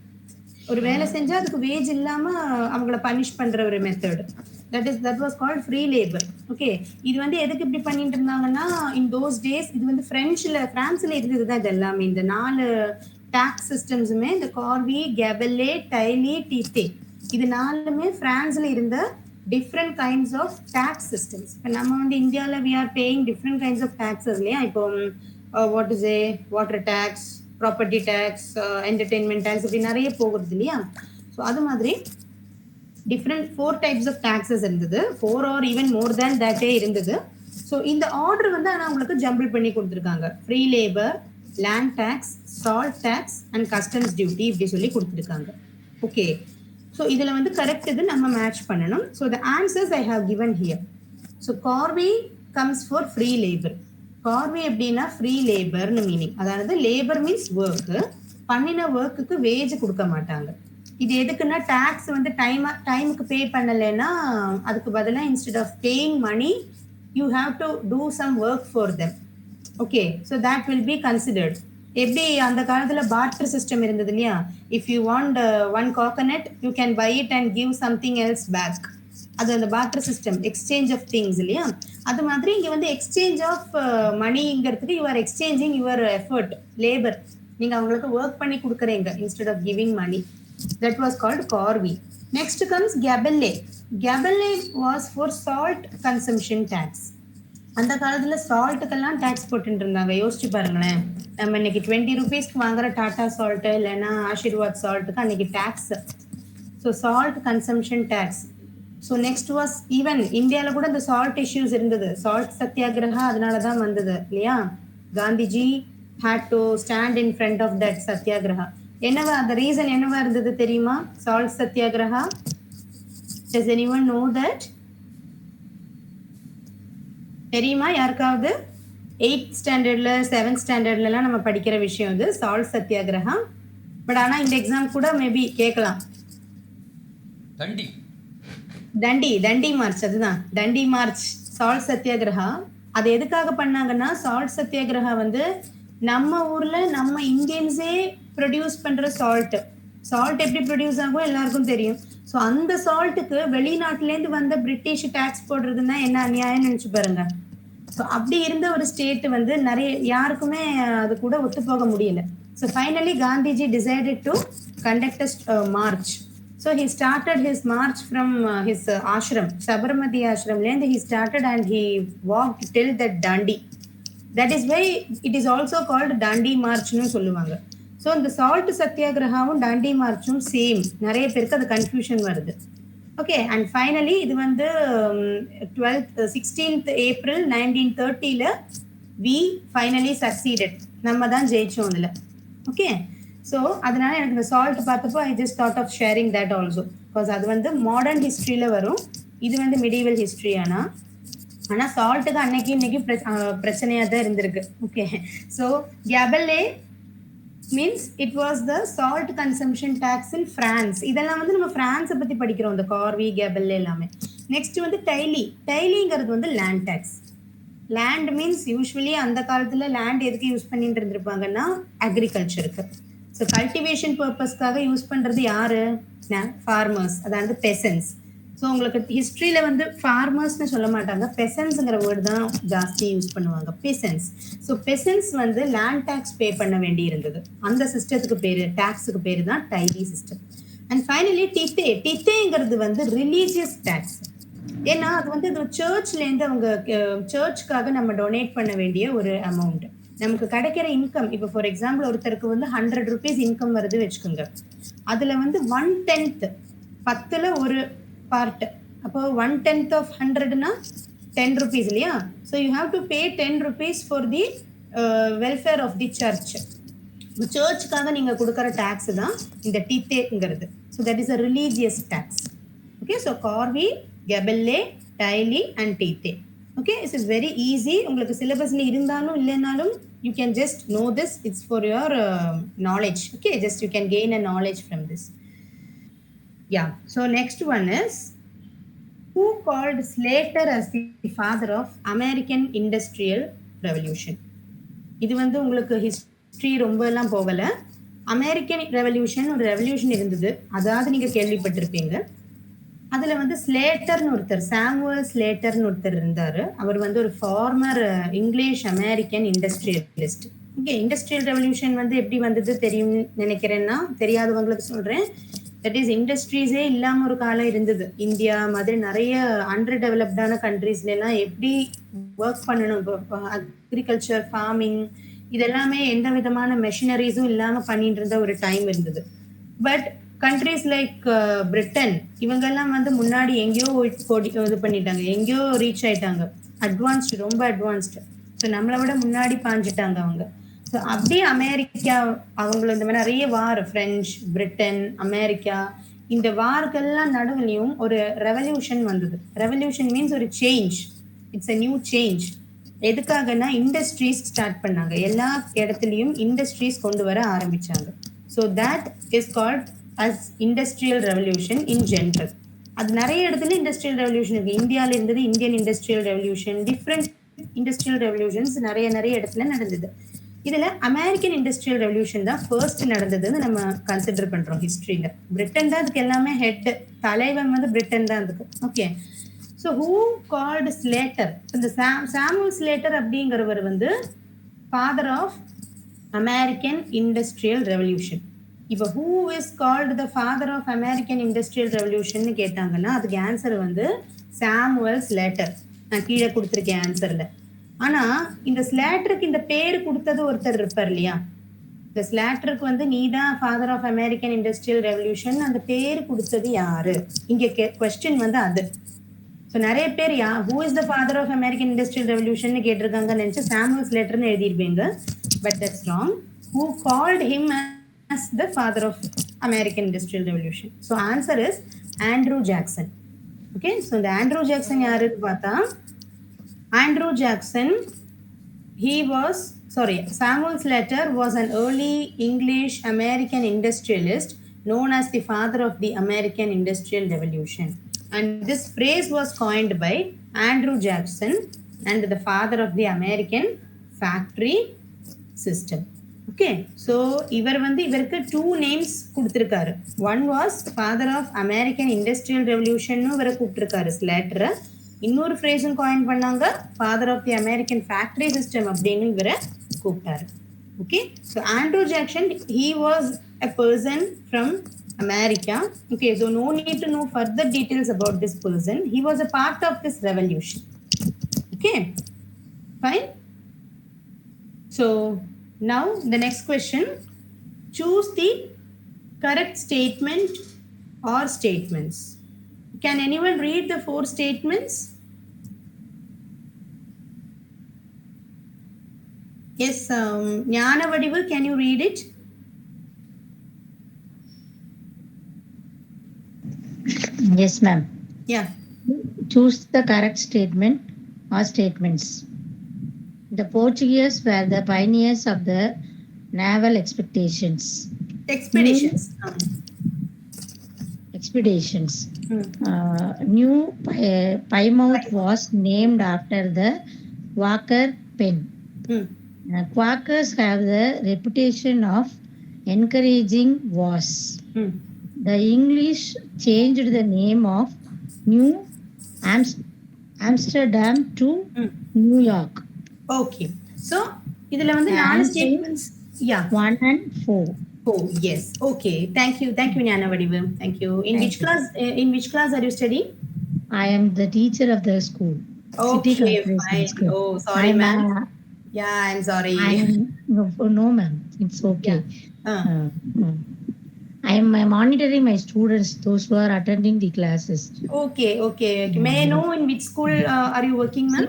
ஒரு வேலை செஞ்சா அதுக்கு வேஜ் இல்லாம அவங்கள பனிஷ் பண்ற ஒரு method. That was called free labour. Okay, இது வந்து எதுக்கு இப்படி பண்ணிட்டு இருந்தாங்கன்னா, இன் தோஸ் டேஸ் இது வந்து பிரான்ஸ்ல இருந்ததுதான் இது எல்லாமே. இந்த 4 டாக்ஸ் சிஸ்டம்ஸுமே, இந்த கார்வி, கெபெல்லே, டைலி, டீத்தே, இது 4மே பிரான்ஸ்ல இருந்த different kinds of tax systems. இப்போ நம்ம வந்து இந்தியாவில் we are paying different kinds of taxes இல்லையா? இப்போ what is a water tax, property tax, entertainment tax, இப்படி நிறைய போகுது இல்லையா? ஸோ அது மாதிரி டிஃப்ரெண்ட் 4 டைப்ஸ் ஆஃப் டாக்ஸஸ் இருந்தது. 4 ஆர் ஈவன் மோர் தேன் தட்டே இருந்தது. ஸோ இந்த ஆர்டர் வந்து ஆனால் உங்களுக்கு ஜம்பிள் பண்ணி கொடுத்துருக்காங்க. Free labour, land tax, salt tax and customs duty இப்படி சொல்லி கொடுத்துருக்காங்க. ஓகே, ஸோ இதில் வந்து கரெக்ட் இது நம்ம மேட்ச் பண்ணணும். So the answers I have given here. So corvee comes for free labour. Corvee எப்படின்னா ஃப்ரீ லேபர்னு மீனிங், அதாவது லேபர் மீன்ஸ் ஒர்க்கு, பண்ணின ஒர்க்குக்கு வேஜ் கொடுக்க மாட்டாங்க. இது எதுக்குன்னா டாக்ஸ் வந்து டைமுக்கு பே பண்ணலைன்னா அதுக்கு பதிலாக instead of paying money you have to do some work for them. Okay, so that will be considered. எப்படி அந்த காலத்துல பார்ட்டர் சிஸ்டம் இருந்தது இல்லையா? If you want 1 coconut you can buy it and give something else back. அது அந்த barter system, exchange of things இல்லையா? அது மாதிரி இங்க வந்து எக்ஸ்சேஞ்ச் ஆஃப் மணிங்கிறதுக்கு you are exchanging your effort, labour. நீங்க அவங்களுக்கு ஒர்க் பண்ணி கொடுக்குறீங்க instead of giving money. That was called corvee. Next comes gabelle. Gabelle was for salt consumption tax. அந்த காலத்துல சால்ட்டுக்கெல்லாம் டேக்ஸ் போட்டுட்டு இருந்தாங்க. யோசிச்சு பாருங்களேன், நம்ம இன்னைக்கு 20 ருபீஸ்க்கு வாங்குற டாடா சால்ட்டு இல்லைன்னா ஆஷிர்வாத் சால்ட்டுக்கு அன்னைக்கு tax. So salt consumption tax. So next was even இந்தியாவில் கூட இந்த சால்ட் இஷ்யூஸ் இருந்தது. சால்ட் சத்தியாகிரகா அதனால தான் வந்தது இல்லையா? Gandhiji had to stand in front of that satyagraha. என்னவா அந்த ரீசன் என்னவா இருந்தது தெரியுமா? Salt satyagraha. Does anyone know that? தெரியுமா யாருக்காவது? 8th ஸ்டாண்டர்ட்ல 7th ஸ்டாண்டர்ட்லாம் நம்ம படிக்கிற விஷயம் இது, சால்ட் சத்தியாகிரகா. பட் ஆனால் இந்த எக்ஸாம் கூட மேபி கேட்கலாம். தண்டி மார்ச், அதுதான் தண்டி மார்ச், சால்ட் சத்தியாகிரகா. அது எதுக்காக பண்ணாங்கன்னா, சால்ட் சத்தியாகிரகா வந்து நம்ம ஊர்ல நம்ம இந்தியன்ஸே ப்ரொடியூஸ் பண்ற சால்ட் எப்படி ப்ரொடியூஸ் ஆகும் எல்லாருக்கும் தெரியும். ஸோ அந்த சால்ட்டுக்கு வெளிநாட்டுலேருந்து வந்த பிரிட்டிஷ் டேக்ஸ் போடுறதுன்னா என்ன அநியாயம் நினைச்சு பாருங்க. ஸோ அப்படி இருந்த ஒரு ஸ்டேட் வந்து நிறைய யாருக்குமே அது கூட ஒத்து போக முடியல. So finally Gandhiji decided to conduct a March. So he started his march from his ashram, Sabarmati ashram. He started and he walked till that Dandi. That is why it is also called Dandi March nu solluvanga. So the salt satyagraham Dandi marchum same. Nariya perukku adu confusion varudhu. Okay, and finally இது வந்து 16th April 1930 ல we finally succeeded. நம்ம தான் ஜெயிச்சோம் அதுல. Okay, ஸோ அதனால எனக்கு இந்த சால்ட் பார்த்தப்போ I just thought of sharing that also. Because அது வந்து மாடர்ன் ஹிஸ்ட்ரியில் வரும், இது வந்து மிடிவல் ஹிஸ்ட்ரி. ஆனால் சால்ட்டுக்கு அன்னைக்கு இன்னைக்கு பிரச்சனையாக தான் இருந்திருக்கு. Okay, so gabelle means it was the salt consumption tax in France. இதெல்லாம் வந்து நம்ம ஃப்ரான்ஸை பற்றி படிக்கிறோம், இந்த கார்வி கெபெல்லே எல்லாமே. நெக்ஸ்ட் வந்து டைலிங்கிறது வந்து land tax. Land means usually அந்த காலத்தில் லேண்ட் எதுக்கு யூஸ் பண்ணிட்டு இருந்திருப்பாங்கன்னா அக்ரிகல்ச்சருக்கு. ஸோ கல்டிவேஷன் பர்பஸ்க்காக யூஸ் பண்ணுறது யாரு? ஃபார்மர்ஸ், அதாவது பெசன்ஸ். ஸோ உங்களுக்கு ஹிஸ்ட்ரியில் வந்து ஃபார்மர்ஸ்னு சொல்ல மாட்டாங்க, பெசன்ஸுங்கிற வேர்டு தான் ஜாஸ்தி யூஸ் பண்ணுவாங்க, பெசன்ஸ். ஸோ பெசன்ஸ் வந்து லேண்ட் டேக்ஸ் பே பண்ண வேண்டி இருந்தது. அந்த சிஸ்டத்துக்கு பேர், டேக்ஸுக்கு பேர் தான் டைலி சிஸ்டம். அண்ட் ஃபைனலி டித்தேங்கிறது வந்து ரிலீஜியஸ் டேக்ஸ். ஏன்னா அது வந்து சர்ச்லேருந்து அவங்க சர்ச்சுக்காக நம்ம டொனேட் பண்ண வேண்டிய ஒரு அமௌண்ட். நமக்கு கிடைக்கிற இன்கம், இப்போ ஃபார் எக்ஸாம்பிள் ஒருத்தருக்கு வந்து 100 ருபீஸ் இன்கம் வருது வச்சுக்கோங்க, அதில் வந்து 1/10, 10ல் ஒரு பார்ட், அப்போ 1/10 ஆஃப் 100னா 10 ருபீஸ் இல்லையா? So you have to pay 10 rupees for the welfare of the church. சர்ச்சுக்காக நீங்கள் கொடுக்குற டேக்ஸ் தான் இந்த டித்தேங்கிறது. So that is a religious tax. Okay, so corvee, gabelle, taille and tithe. Okay, it is very easy. உங்களுக்கு சிலபஸ்ல இருந்தாலும் இல்லைனாலும் you can just know this. It's for your knowledge. Okay, just you can gain a knowledge from this. Yeah, so next one is, who called Slater as the father of American Industrial Revolution? இது வந்து உங்களுக்கு ஹிஸ்ட்ரி ரொம்ப எல்லாம் போகல, அமெரிக்கன் ரெவல்யூஷன் ஒரு ரெவல்யூஷன் இருந்தது, அதாவது நீங்க கேள்விப்பட்டிருப்பீங்க. அதுல வந்து ஸ்லேட்டர்னு ஒருத்தர், சாமுவல் ஸ்லேட்டர்னு ஒருத்தர் இருந்தாரு. அவர் வந்து ஒரு farmer English American industrialist. Okay, industrial revolution வந்து எப்படி வந்தது தெரியும்னு நினைக்கிறேன்னா, தெரியாதவங்களுக்கு சொல்றேன். தட் இஸ் இண்டஸ்ட்ரீஸே இல்லாம ஒரு காலம் இருந்தது. இந்தியா மாதிரி நிறைய அண்டர் டெவலப்டான கண்ட்ரீஸ்ல எல்லாம் எப்படி ஒர்க் பண்ணணும், அக்ரிகல்ச்சர், ஃபார்மிங், இதெல்லாமே எந்த விதமான மெஷினரிஸும் இல்லாம பண்ணிட்டு இருந்த ஒரு டைம் இருந்தது. பட் கண்ட்ரீஸ் லைக் பிரிட்டன் இவங்கெல்லாம் வந்து முன்னாடி எங்கேயோ இது பண்ணிட்டாங்க, எங்கேயோ ரீச் ஆயிட்டாங்க, அட்வான்ஸ்டு, ரொம்ப அட்வான்ஸ்டு. ஸோ நம்மளை விட முன்னாடி பாஞ்சிட்டாங்க அவங்க. ஸோ அப்படியே அமெரிக்கா அவங்கள இந்த மாதிரி நிறைய வார், பிரெஞ்சு, பிரிட்டன், அமெரிக்கா, இந்த வார்கள்லாம் நடுவுலையும் ஒரு ரெவல்யூஷன் வந்தது. ரெவல்யூஷன் மீன்ஸ் ஒரு change, it's a new change. எதுக்காகனா இண்டஸ்ட்ரீஸ் ஸ்டார்ட் பண்ணாங்க, எல்லா இடத்துலையும் இண்டஸ்ட்ரீஸ் கொண்டு வர ஆரம்பிச்சாங்க. So that is called as industrial revolution in general. அது நிறைய இடத்துல இண்டஸ்ட்ரியல் ரெவல்யூஷன் இருக்கு. இந்தியாவில் இருந்தது Indian industrial revolution, different industrial revolutions நிறைய இடத்துல நடந்தது. இதுல அமெரிக்கன் இண்டஸ்ட்ரியல் ரெவல்யூஷன் தான் ஃபர்ஸ்ட் நடந்ததுன்னு நம்ம கன்சிடர் பண்றோம் ஹிஸ்டரியில. பிரிட்டன் தான் அதுக்கு எல்லாமே ஹெட், தலைவன் வந்து பிரிட்டன் தான் அதுக்கு. Okay, so who called Slater? இந்த சாமுவல் ஸ்லேட்டர் அப்படிங்கிறவர் வந்து father of American industrial revolution. இப்போ who is called the father of American industrial revolution கேட்டாங்கன்னா அதுக்கு ஆன்சர் வந்து சாமுவல் ஸ்லேட்டர். நான் கீழே கொடுத்துருக்கேன் ஆன்சர்ல. ஆனா இந்த ஸ்லேட்டருக்கு இந்த பேர் கொடுத்தது ஒருத்தர் இருப்பார் இல்லையா, இந்த ஸ்லேட்டருக்கு வந்து நீதான் father of American industrial revolution அந்த பேர் கொடுத்தது யாரு? இங்க கொஸ்டின் வந்து அது. ஸோ நிறைய பேர் who is the father of American industrial revolution கேட்டிருக்காங்கன்னு நினைச்சு சாமுவல் ஸ்லேட்டர்னு எழுதிருப்பீங்க. But that's wrong. Who called him as the father of American Industrial Revolution? So answer is Andrew Jackson. Okay, so the Andrew Jackson yaru paatha, Andrew Jackson, Samuel Slater was an early English American industrialist known as the father of the American Industrial Revolution, and this phrase was coined by Andrew Jackson and the father of the American factory system. Okay, so இவருக்கு 2 நேம்ஸ் கொடுத்துருக்காரு. One was father of American industrial revolution இவரை கூப்பிட்டுருக்காரு ஸ்லேட்டரை. இன்னொரு ஃப்ரேஸும் காயின் பண்ணாங்க, father of the American factory system அப்படின்னு இவரை கூப்பிட்டாரு. Okay, so Andrew Jackson, he was a person from America. Okay, so no need to know further details about this person. He was a part of this revolution. Okay, fine. So now the next question, choose the correct statement or statements. Can anyone read the 4 statements? Yes, Jnana Vadivu, can you read it? Yes, ma'am. Yeah. Choose the correct statement or statements. The Portuguese were the pioneers of the naval expeditions. New Plymouth was named after the Quaker pen. Quakers have the reputation of encouraging wars. The English changed the name of New Amsterdam to New York. Okay, so இதுல வந்து 4 statements. Yeah, 1 and 4. Oh yes, okay, thank you Jnana Vadivu, thank you. In which class are you studying? I am the teacher of the school. Okay, fine. School. Oh, sorry ma'am. Yeah, I'm sorry. No ma'am, it's okay. I am monitoring my students, those who are attending the classes. Okay. May I know in which school are you working, ma'am?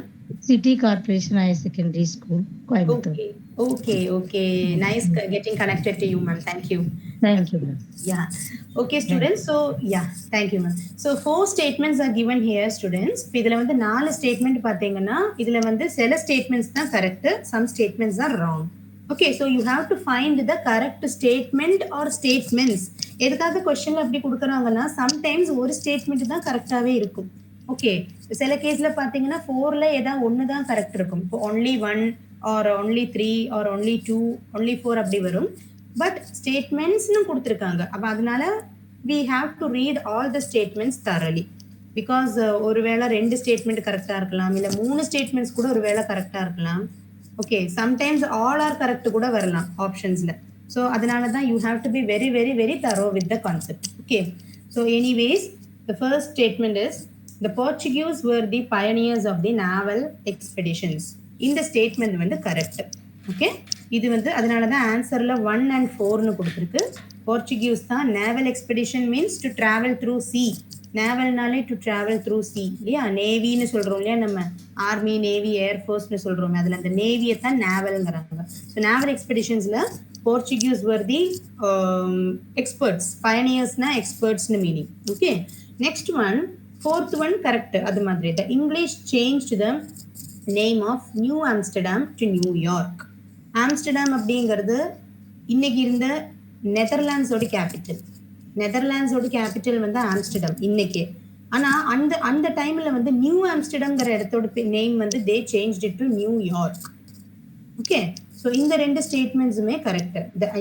City Corporation Higher Secondary School, Coimbatore. Okay. Nice getting connected to you, ma'am. Thank you. Thank you, ma'am. Yeah. Okay, students. So, yeah, thank you, ma'am. So, 4 statements are given here, students. இதுல வந்து 4 statement பாத்தீங்கன்னா இதுல வந்து சில statements தான் correct, some statements are wrong. Okay, so you have to find the correct statement or statements. எதுக்காக கொஸ்டின்ல அப்படி கொடுக்குறாங்கன்னா சம்டைம்ஸ் ஒரு ஸ்டேட்மெண்ட் தான் கரெக்டாவே இருக்கும். ஓகே, சில கேஸ்ல பாத்தீங்கன்னா 4ல ஏதாவது ஒன்று தான் கரெக்ட் இருக்கும். இப்போ only 1 or only 3 or only 2, only 4 அப்படி வரும். பட் ஸ்டேட்மெண்ட்ஸ்னு கொடுத்துருக்காங்க. அப்போ அதனால we have to read all the statements thoroughly. Because ஒருவேளை 2 ஸ்டேட்மெண்ட் கரெக்டாக இருக்கலாம், இல்லை 3 ஸ்டேட்மெண்ட்ஸ் கூட ஒருவேளை கரெக்டாக இருக்கலாம். Okay, sometimes all are correct கூட வரலாம் ஆப்ஷன்ஸில். ஸோ அதனால தான் you have to be very very very thorough with the concept. Okay, so anyways the first statement is the Portuguese were the pioneers of the naval expeditions. இந்த ஸ்டேட்மெண்ட் வந்து கரெக்ட். ஓகே, இது வந்து அதனால தான் ஆன்சரில் 1 and 4னு கொடுத்துருக்கு. போர்ச்சுகீஸ் தான். Naval expedition means to travel through sea. நேவல்னாலே டு ட்ராவல் த்ரூ சி இல்லையா? நேவின்னு சொல்கிறோம் இல்லையா, நம்ம ஆர்மி நேவி ஏர்ஃபோர்ஸ்னு சொல்கிறோமே, அதில் அந்த நேவியை தான் நேவல்ங்கிறாங்க. ஸோ நேவல் எக்ஸ்பெடிஷன்ஸில் போர்ச்சுகீஸ் வர் தி எக்ஸ்பர்ட்ஸ். பயனியர்ஸ்னா எக்ஸ்பர்ட்ஸ்னு meaning. Okay, next one, fourth one correct. அது மாதிரி the English change the name of New Amsterdam to New York. Amsterdam அப்படிங்கிறது இன்னைக்கு இருந்த நெதர்லாண்ட்ஸோட கேபிட்டல். நெதர்லாண்ட்ஸோட கேபிட்டல் வந்து ஆம்ஸ்டர்டாம் இன்னைக்கு. ஆனால் அந்த டைமில் வந்து நியூ ஆம்ஸ்டர்டாம்ங்கிற இடத்தோட நேம் வந்து they change it to New York. Okay, so இந்த 2 ஸ்டேட்மெண்ட்ஸுமே கரெக்ட்.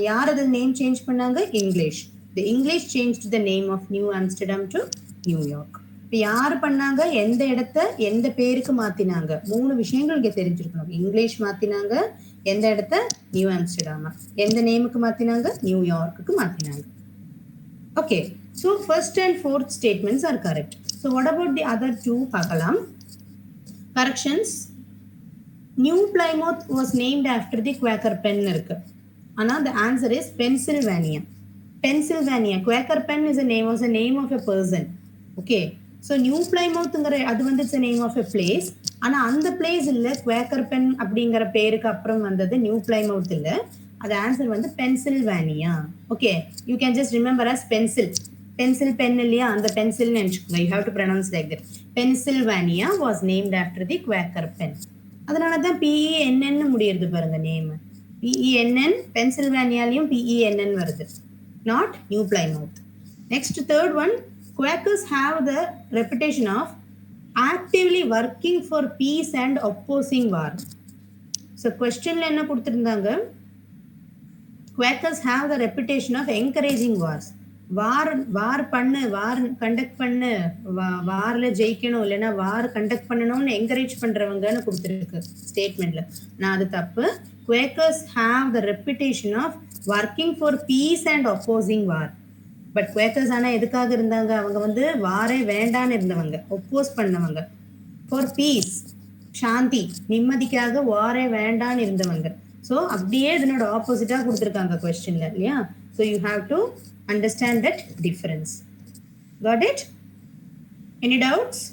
யார் அது நேம் சேஞ்ச் பண்ணாங்க? English. The English change the name of New Amsterdam to New York. இப்போ யார் பண்ணாங்க? எந்த இடத்த எந்த பேருக்கு மாற்றினாங்க? 3 விஷயங்கள் இங்கே தெரிஞ்சிருக்கணும். இங்கிலீஷ் மாற்றினாங்க, எந்த இடத்த? நியூ ஆம்ஸ்டர்டாமா. எந்த நேமுக்கு மாற்றினாங்க? நியூயார்க்குக்கு மாற்றினாங்க. Okay, so first and fourth statements are correct. So what about the other 2 பார்க்கலாம். Corrections. New Plymouth was named after the Quaker Penn இருக்கு. ஆனால் the answer is Pennsylvania. Pennsylvania. Quaker Penn is was a name of a person. Okay, so New பிளைமவுத்ங்கிற அது வந்து it's name of a place. ஆனால் அந்த பிளேஸ் இல்லை, குவேக்கர் பென் அப்படிங்கிற பேருக்கு அப்புறம் வந்தது நியூ பிளைமவுத் இல்லை. அது ஆன்சர் வந்து Pennsylvania. Okay, you can just remember as pencil. Pencil pen இல்லையா, அந்த பென்சில்னு நினச்சிக்கோங்க. You have to pronounce like that. Pennsylvania was named after the Quaker Penn. அதனால தான் PENN முடியுது பாருங்க நேம். PENN, பென்சில்வேனியாலையும் PENN வருது, not New Plymouth. Next third one, Quakers have the reputation of actively working for peace and opposing war. So questionல என்ன கொடுத்திருந்தாங்க? Quakers have the reputation of encouraging wars. வார் பண்ணு, வார் கண்டக்ட் பண்ணு, வாரில் ஜெயிக்கணும், இல்லைன்னா வார் கண்டக்ட் பண்ணணும்னு என்கரேஜ் பண்ணுறவங்கன்னு கொடுத்துருக்கு ஸ்டேட்மெண்ட்ல. நான் அது தப்பு. Quakers have the reputation of working for peace and opposing war. But Quakers ஆனால் எதுக்காக இருந்தாங்க? அவங்க வந்து வாரே வேண்டான்னு இருந்தவங்க, ஒப்போஸ் பண்ணவங்க. ஃபார் பீஸ், சாந்தி, நிம்மதிக்காக வாரே வேண்டான்னு இருந்தவங்க. ஸோ அப்படியே இதனோட ஆப்போசிட்டாக கொடுத்துருக்காங்க கொஸ்டின்ல இல்லையா? So you have to understand that difference. Got it? Any doubts?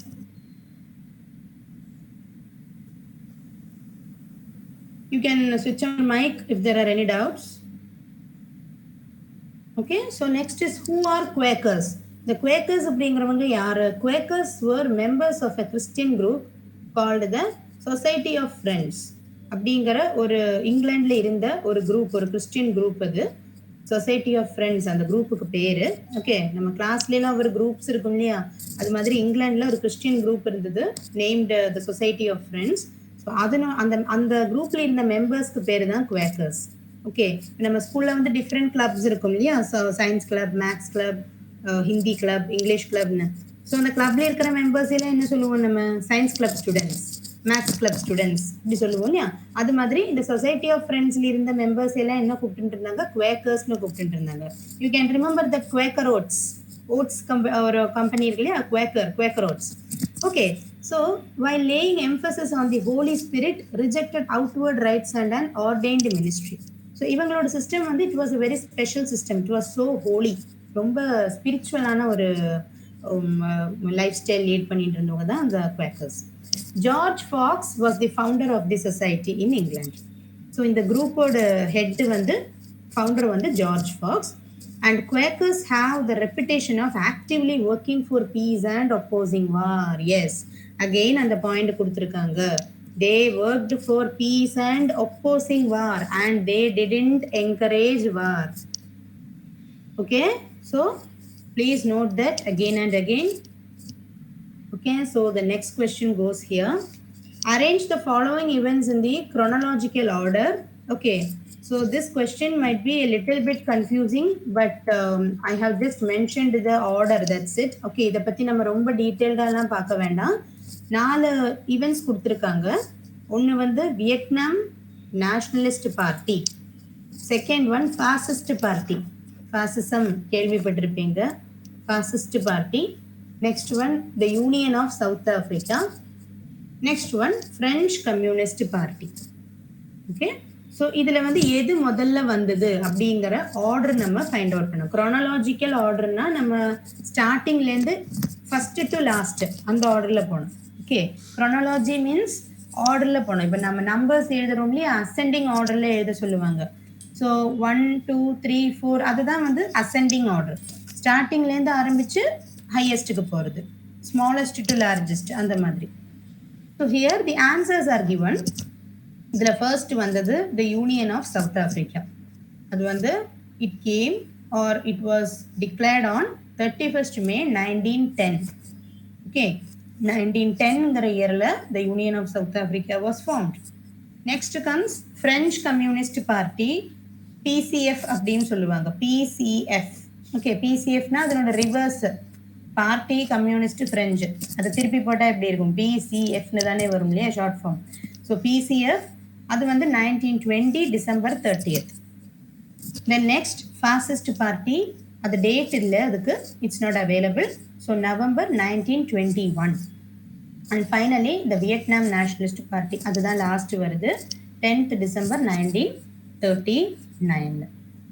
You can ஸ்விட்ச் on mic if there are any doubts. Okay, so next is who are Quakers? The Quakers அப்படிங்கிறவங்க யாரு? Quakers were members of a Christian group called the Society of Friends. அப்படிங்கிற ஒரு இங்கிலாண்டில் இருந்த ஒரு குரூப், ஒரு கிறிஸ்டியன் குரூப். அது சொசைட்டி ஆஃப் ஃப்ரெண்ட்ஸ் அந்த குரூப்புக்கு பேரு. ஓகே, நம்ம கிளாஸ்லாம் ஒரு குரூப்ஸ் இருக்கும் இல்லையா, அது மாதிரி இங்கிலாண்டில் ஒரு கிறிஸ்டியன் குரூப் இருந்தது, named the Society of Friends. So அந்த குரூப்ல இருந்த மெம்பர்ஸ்க்கு பேரு தான் குவேக்கர்ஸ். ஓகே, நம்ம ஸ்கூலில் வந்து டிஃப்ரெண்ட் கிளப்ஸ் இருக்கும் இல்லையா, science club, maths club, Hindi club, English கிளப்னு. ஸோ அந்த கிளப்ல இருக்கிற மெம்பர்ஸ் எல்லாம் என்ன சொல்லுவோம்? நம்ம science club students, maths club students இப்படி சொல்லுவோம் இல்லையா. அது மாதிரி இந்த சொசைட்டி ஆஃப் ஃப்ரெண்ட்ஸ்ல இருந்த மெம்பர்ஸ் எல்லாம் என்ன கூப்பிட்டு இருந்தாங்க? குவேக்கர்ஸ்னு கூப்பிட்டு இருந்தாங்க. You can remember the Quaker Oats. Oats ஒரு கம்பெனி இருக்கு இல்லையா, Quaker Oats. Okay, so while laying emphasis on the Holy Spirit, rejected outward rites and an ordained ministry. So இவங்களோட சிஸ்டம் வந்து it was a very special system. It was so holy. ரொம்ப ஸ்பிரிச்சுவலான ஒரு லைஃப் ஸ்டைல் லீட் பண்ணிட்டு இருந்தவங்க தான் அந்த Quakers. George Fox was the founder of the society in England. So இந்த குரூப்போட ஹெட் வந்து ஃபவுண்டர் வந்து George Fox. And Quakers have the reputation of actively working for peace and opposing war. Yes, again அந்த பாயிண்ட் கொடுத்துருக்காங்க. They worked for peace and opposing war, and they didn't encourage war. Okay, so please note that again and again. Okay, so the next question goes here. Arrange the following events in the chronological order Okay, so this question might be a little bit confusing, but I have just mentioned the order, that's it. Okay, இதை பற்றி நம்ம ரொம்ப டீட்டெயில்டாலாம் பார்க்க வேண்டாம். 4 ஈவெண்ட்ஸ் கொடுத்துருக்காங்க. ஒன்று வந்து Vietnam nationalist party, second one fascist party, fascism கேள்விப்பட்டிருப்பீங்க, fascist party. Next one the union of south Africa, next one French communist party. Okay, so இதில் வந்து எது முதல்ல வந்தது அப்படிங்கிற ஆர்டர் நம்ம ஃபைண்ட் அவுட் பண்ணோம். க்ரோனாலாஜிக்கல் ஆர்டர்னா நம்ம ஸ்டார்டிங்லேருந்து ஃபஸ்ட்டு டு லாஸ்ட்டு அந்த ஆர்டரில் போகணும். ஓகே, க்ரோனாலஜி மீன்ஸ் ஆர்டரில் போகணும். இப்போ நம்ம நம்பர்ஸ் எழுதுறோம் இல்லையா, அசெண்டிங் ஆர்டரில் எழுத சொல்லுவாங்க. ஸோ 1 2 3 4 அதுதான் வந்து அசெண்டிங் ஆர்டர். ஸ்டார்டிங்லேருந்து ஆரம்பித்து ஹையஸ்ட்டுக்கு போகிறது, ஸ்மாலஸ்ட் டு லார்ஜஸ்ட் அந்த மாதிரி. So here the answers are given. இதில் ஃபர்ஸ்ட் வந்தது the union of south Africa. அது வந்து it came or it was declared on 31st May 1910. Okay, 1910ங்கிற இயரில் the union of south Africa was formed. Next comes French communist Party, PCF அப்படின்னு சொல்லுவாங்க, பிசிஎஃப். ஓகே, பிசிஎஃப்னா அதனோட ரிவர்ஸ், பார்ட்டி கம்யூனிஸ்ட் ஃப்ரெஞ்சு, அதை திருப்பி போட்டால் எப்படி இருக்கும், பிசிஎஃப்னு தானே வரும் இல்லையா ஷார்ட் ஃபார்ம். ஸோ பிசிஎஃப் அது வந்து 1920 December 30th. Then next fascist party, அது டேட் இல்லை அதுக்கு, it's not available. So November 1921. And finally the Vietnam nationalist party, அதுதான் லாஸ்ட் வருது, 10th December 1939.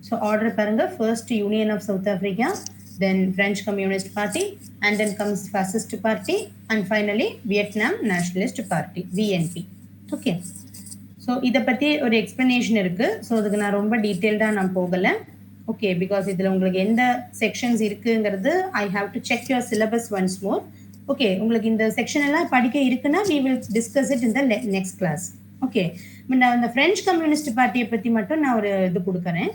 ஸோ ஆர்டர் பாருங்க, first Union of south Africa, then French Communist Party, and then comes Fascist Party, and finally Vietnam Nationalist Party, VNP. Okay, so இதை பற்றி ஒரு எக்ஸ்ப்ளனேஷன் இருக்குது. ஸோ அதுக்கு நான் ரொம்ப டீட்டெயில்டாக நான் போகலை. ஓகே, பிகாஸ் இதில் உங்களுக்கு எந்த செக்ஷன்ஸ் இருக்குங்கிறது I have to check your syllabus once more. Okay, உங்களுக்கு இந்த செக்ஷன் எல்லாம் படிக்க இருக்குன்னா we will discuss it in the next class. Okay, நான் இந்த ஃப்ரெஞ்ச் கம்யூனிஸ்ட் பார்ட்டியை பற்றி மட்டும் நான் ஒரு இது கொடுக்குறேன்.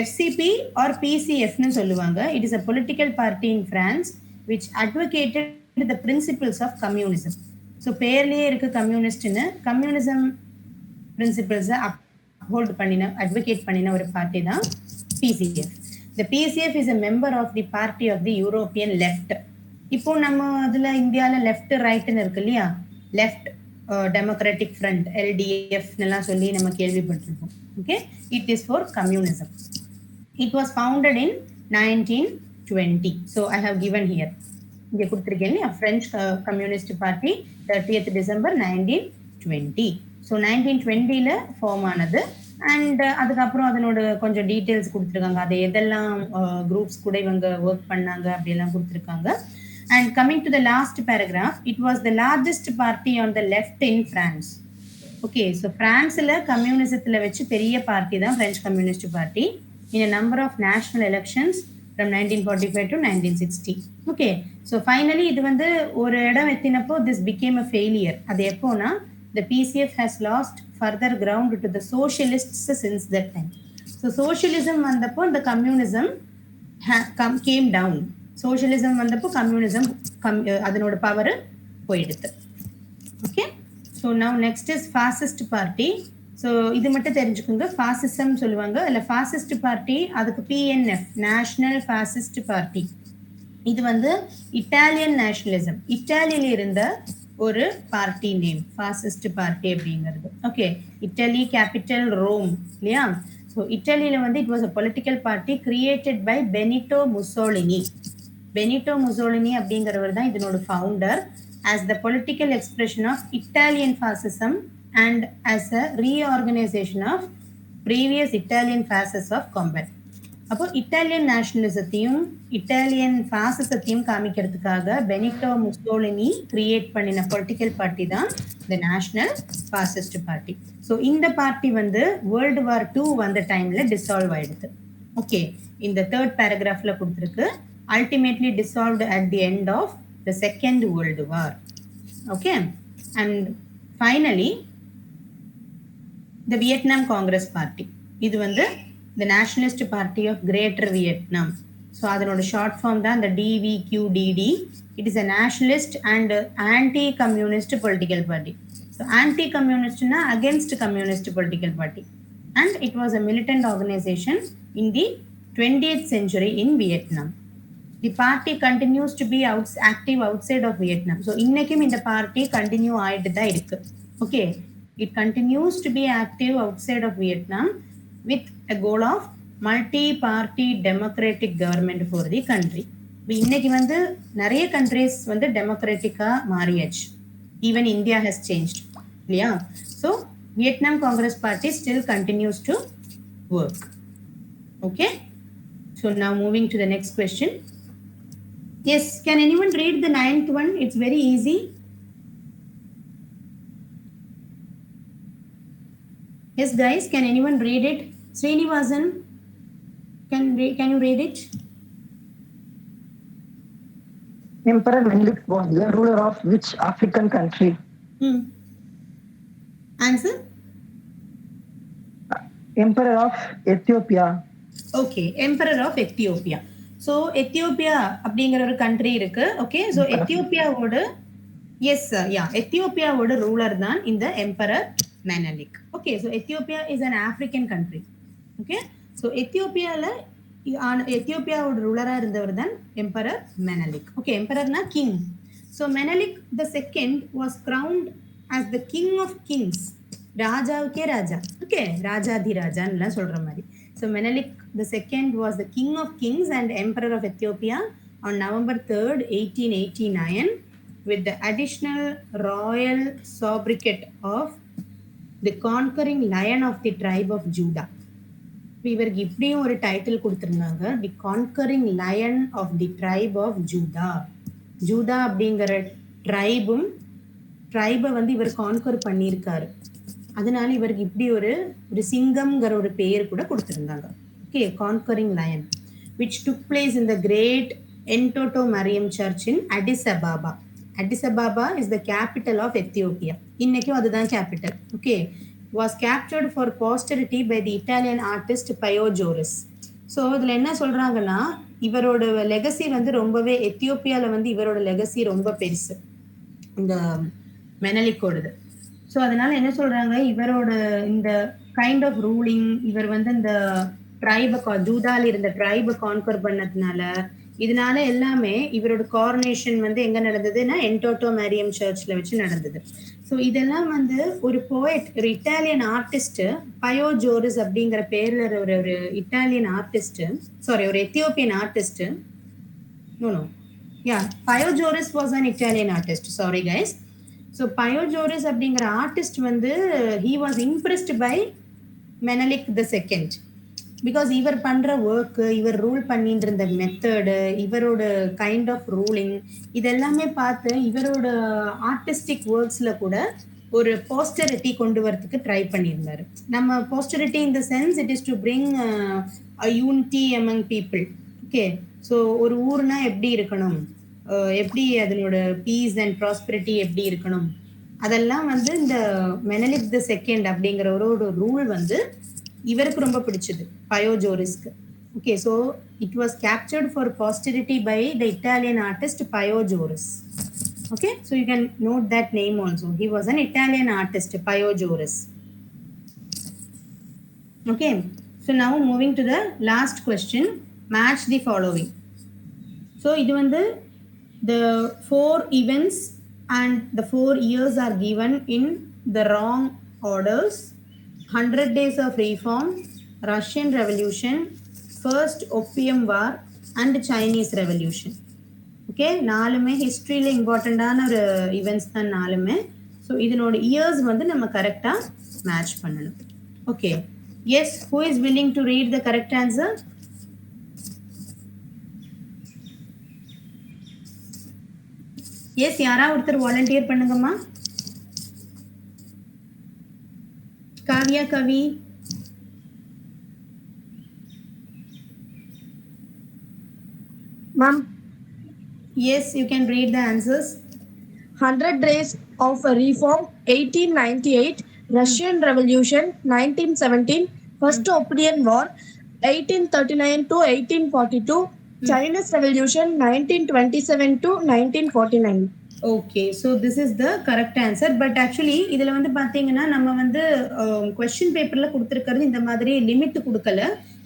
எஃப்சிபி ஆர் பிசிஎஃப்னு சொல்லுவாங்க. It is a political party in France which advocated the principles of communism. So பேர்லேயே இருக்குது கம்யூனிஸ்ட்னு, கம்யூனிசம் பிரின்சிபிள்ஸை அப்ஹோல்ட் பண்ணின, அட்வொகேட் பண்ணின ஒரு பார்ட்டி தான் PCF. The PCF is a member of the party of the European left. இப்போ நம்ம அதில் இந்தியாவில் லெஃப்ட் ரைட்டுன்னு இருக்கு இல்லையா, லெஃப்ட் டெமோக்ராட்டிக் ஃப்ரண்ட் எல்டிஎஃப்னெல்லாம் சொல்லி நம்ம கேள்விப்பட்டிருக்கோம். Okay, it is for communism. It was founded in 1920. So I have given here, இங்கே கொடுத்துருக்கேன் இல்லையா, French communist party 30th December 1920. So 1920 form ஆனது. அண்ட் அதுக்கப்புறம் அதனோட கொஞ்சம் டீட்டெயில்ஸ் கொடுத்துருக்காங்க, அது எதெல்லாம் குரூப்ஸ் கூட இவங்க ஒர்க் பண்ணாங்க அப்படியெல்லாம் கொடுத்துருக்காங்க. And coming to the last paragraph, it was the largest party on the left in France. Okay, so ஃப்ரான்ஸில் கம்யூனிசத்தில் வச்சு பெரிய பார்ட்டி தான் French communist Party in a number of national elections from 1945 to 1960. Okay, so finally இது வந்து ஒரு இடம் எத்தினப்போ திஸ் பிகேம் அ ஃபெயிலியர். அது எப்போனா the PCF has lost further ground to the socialists since that time. So socialism வந்தப்போ the communism came down. Socialism வந்தப்போ communism அதனோட பவர் போயிடுது. Okay, so now next is fascist party. So இது மட்டும் தெரிஞ்சுக்கோங்க, ஃபாசிசம் சொல்லுவாங்க, இல்லை ஃபாசிஸ்ட் பார்ட்டி, அதுக்கு PNF நேஷ்னல் ஃபாசிஸ்ட் பார்ட்டி. இது வந்து இட்டாலியன் நேஷனலிசம், இட்டாலியில் இருந்த ஒரு பார்ட்டி நேம் ஃபாசிஸ்ட் பார்ட்டி அப்படிங்கிறது. ஓகே, இட்டலி கேபிட்டல் ரோம் இல்லையா. ஸோ இட்டலியில் வந்து it was a political party created by Benito Mussolini. Benito Mussolini அப்படிங்கிறவர் தான் இதனோட founder, as the political expression of Italian fascism and as a reorganization of previous Italian fascists of combat. அப்போ இட்டாலியன் நேஷனலிசத்தையும் இட்டாலியன் ஃபாசிசத்தையும் காமிக்கிறதுக்காக பெனிட்டோ முசோலினி கிரியேட் பண்ணின பொலிட்டிக்கல் பார்ட்டி தான் the National Fascist Party. So இந்த பார்ட்டி வந்து World War II வந்த டைமில் டிசால்வ் ஆயிடுது. ஓகே, இந்த தேர்ட் பேராகிராஃபில் கொடுத்துருக்கு, ultimately dissolved at the end of the Second World War. Okay, and finally the Vietnam Congress party, இது வந்து the Nationalist Party of Greater Vietnam. So அதனோட ஷார்ட் ஃபார்ம் தான் இந்த DVQDD. It is a nationalist and anti communist political party. So anti-communist na against communist political party. And it was a militant organization in the 20th century in Vietnam. The party continues to be active outside of Vietnam. So இன்னைக்கும் இந்த party continue ஆயிட்டு தான் இருக்கு. Okay. It continues to be active outside of Vietnam with a goal of multi-party democratic government for the country. இன்னைக்கு வந்து நிறைய countries வந்து democratic-ஆ மாறியாச்சு. Even India has changed. Yeah. So Vietnam Congress Party still continues to work. Okay. So now moving to the next question. Yes, can anyone read the 9th one? It's very easy. Yes, guys, can anyone read it? Srinivasan, can you read it? Emperor Menelik was the ruler of which African country? Answer? Emperor of Ethiopia. Okay, Emperor of Ethiopia. So Ethiopia அப்படிங்கிற ஒரு country இருக்கு. Okay, so Ethiopiaவோட yes sir, yeah, Ethiopiaவோட ruler தான் இந்த Emperor Menelik. Okay, so Ethiopia is an African country. Okay, so எத்தியோப்பியாவோட ரூலரா இருந்தவர் தான் எம்பரர் மெனலிக். ஓகே, எம்பரர்னா king. So Menelik the second was crowned as the king of kings, ராஜாவுக்கே ராஜா. ஓகே, ராஜாதி ராஜான்னுலாம் சொல்ற மாதிரி. So Menelik the second was the king of kings and emperor of Ethiopia on November 3rd, 1889 with the additional royal sobriquet of the conquering lion of the tribe of Judah. இவருக்கு இப்படியும் ஒரு டைட்டில் கொடுத்துருந்தாங்க, the conquering lion of the tribe of Judah. Judah அப்படிங்கிற ட்ரைபை வந்து இவர் கான்கர் பண்ணியிருக்காரு. அதனால இவருக்கு இப்படி ஒரு சிங்கம்ங்கிற ஒரு பெயர் கூட கொடுத்துருந்தாங்க. Okay, conquering lion which took place in the great Entoto Maryam Church in Addis Ababa. Addis Ababa is the capital of Ethiopia. இன்னைக்கும் அதுதான் capital. Okay, was captured for posterity by the Italian artist Pio Joris. So இதில் என்ன சொல்கிறாங்கன்னா, இவரோட லெகசி வந்து ரொம்பவே எத்தியோப்பியாவில் வந்து இவரோட லெகசி ரொம்ப பெருசு, இந்த மெனலிக்கோடது. ஸோ அதனால என்ன சொல்கிறாங்க, இவரோட இந்த கைண்ட் ஆஃப் ரூலிங், இவர் வந்து இந்த ட்ரைபை ஜூதாவில் இருந்த ட்ரைபை கான்கர் பண்ணதுனால, இதனால எல்லாமே இவரோட கார்னேஷன் வந்து எங்கே நடந்ததுன்னா என்டோட்டோ மேரியம் சர்ச்சில் வச்சு நடந்தது. ஸோ இதெல்லாம் வந்து ஒரு போயட், ஒரு இட்டாலியன் ஆர்டிஸ்ட் பயோ ஜோரிஸ் அப்படிங்கிற பேரில் ஒரு இட்டாலியன் ஆர்டிஸ்ட், சாரி ஒரு Ethiopian artist. No yeah, Pio Joris was an Italian artist, sorry guys. So Pio Joris அப்படிங்கிற ஆர்டிஸ்ட் வந்து he was impressed by Menelik the second. Because இவர் பண்ற ஒர்க்கு, இவர் ரூல் பண்ணிட்டு இருந்த மெத்தடு, இவரோட கைண்ட் ஆஃப் ரூலிங், இதெல்லாமே பார்த்து இவரோட ஆர்டிஸ்டிக் ஒர்க்ஸ்ல கூட ஒரு போஸ்டரிட்டி கொண்டு வரதுக்கு ட்ரை பண்ணியிருந்தாரு. நம்ம posterity in the sense it is to bring a unity among people. Okay, so ஒரு ஊர்னா எப்படி இருக்கணும், எப்படி அதனோட பீஸ் அண்ட் ப்ராஸ்பரிட்டி எப்படி இருக்கணும், அதெல்லாம் வந்து இந்த மெனலிக் த செகண்ட் அப்படிங்கிற ஒரு ரூல் வந்து இவருக்கு ரொம்ப பிடிச்சது, பயோ ஜோரிஸ்க்கு. Okay, so it was captured for posterity by the Italian artist Pio Joris. Okay, so you can note that name also. He was an Italian artist, Pio Joris. Okay, so now moving to the last question, match the following. So இது வந்து the 4 events and the 4 years are given in the wrong orders. 100 days of reform, Russian Revolution, First Opium War and Chinese Revolution. Okay, நாலுமே ஹிஸ்ட்ரியில் இம்பார்ட்டண்ட்டான ஒரு ஈவெண்ட்ஸ் தான் நாலுமே. ஸோ இதனோட இயர்ஸ் வந்து நம்ம கரெக்டாக மேட்ச் பண்ணணும். Okay, yes, who is willing to read the correct answer? Yes, யாராவது ஒருத்தர் வாலண்டியர் பண்ணுங்கம்மா. Kaviya, Kavi. Ma'am. Yes, you can read the answers. 100 Days of Reform, 1898. Russian Revolution, 1917. First Opium War, 1839 to 1842. Chinese Revolution, 1927 to 1949. Okay. So this is the correct answer. But actually இதில வந்து பார்த்தீங்கன்னா, நம்ம வந்து கொஸ்டின் பேப்பர்ல குடுத்துருக்கிறது இந்த மாதிரி லிமிட் குடுக்கல.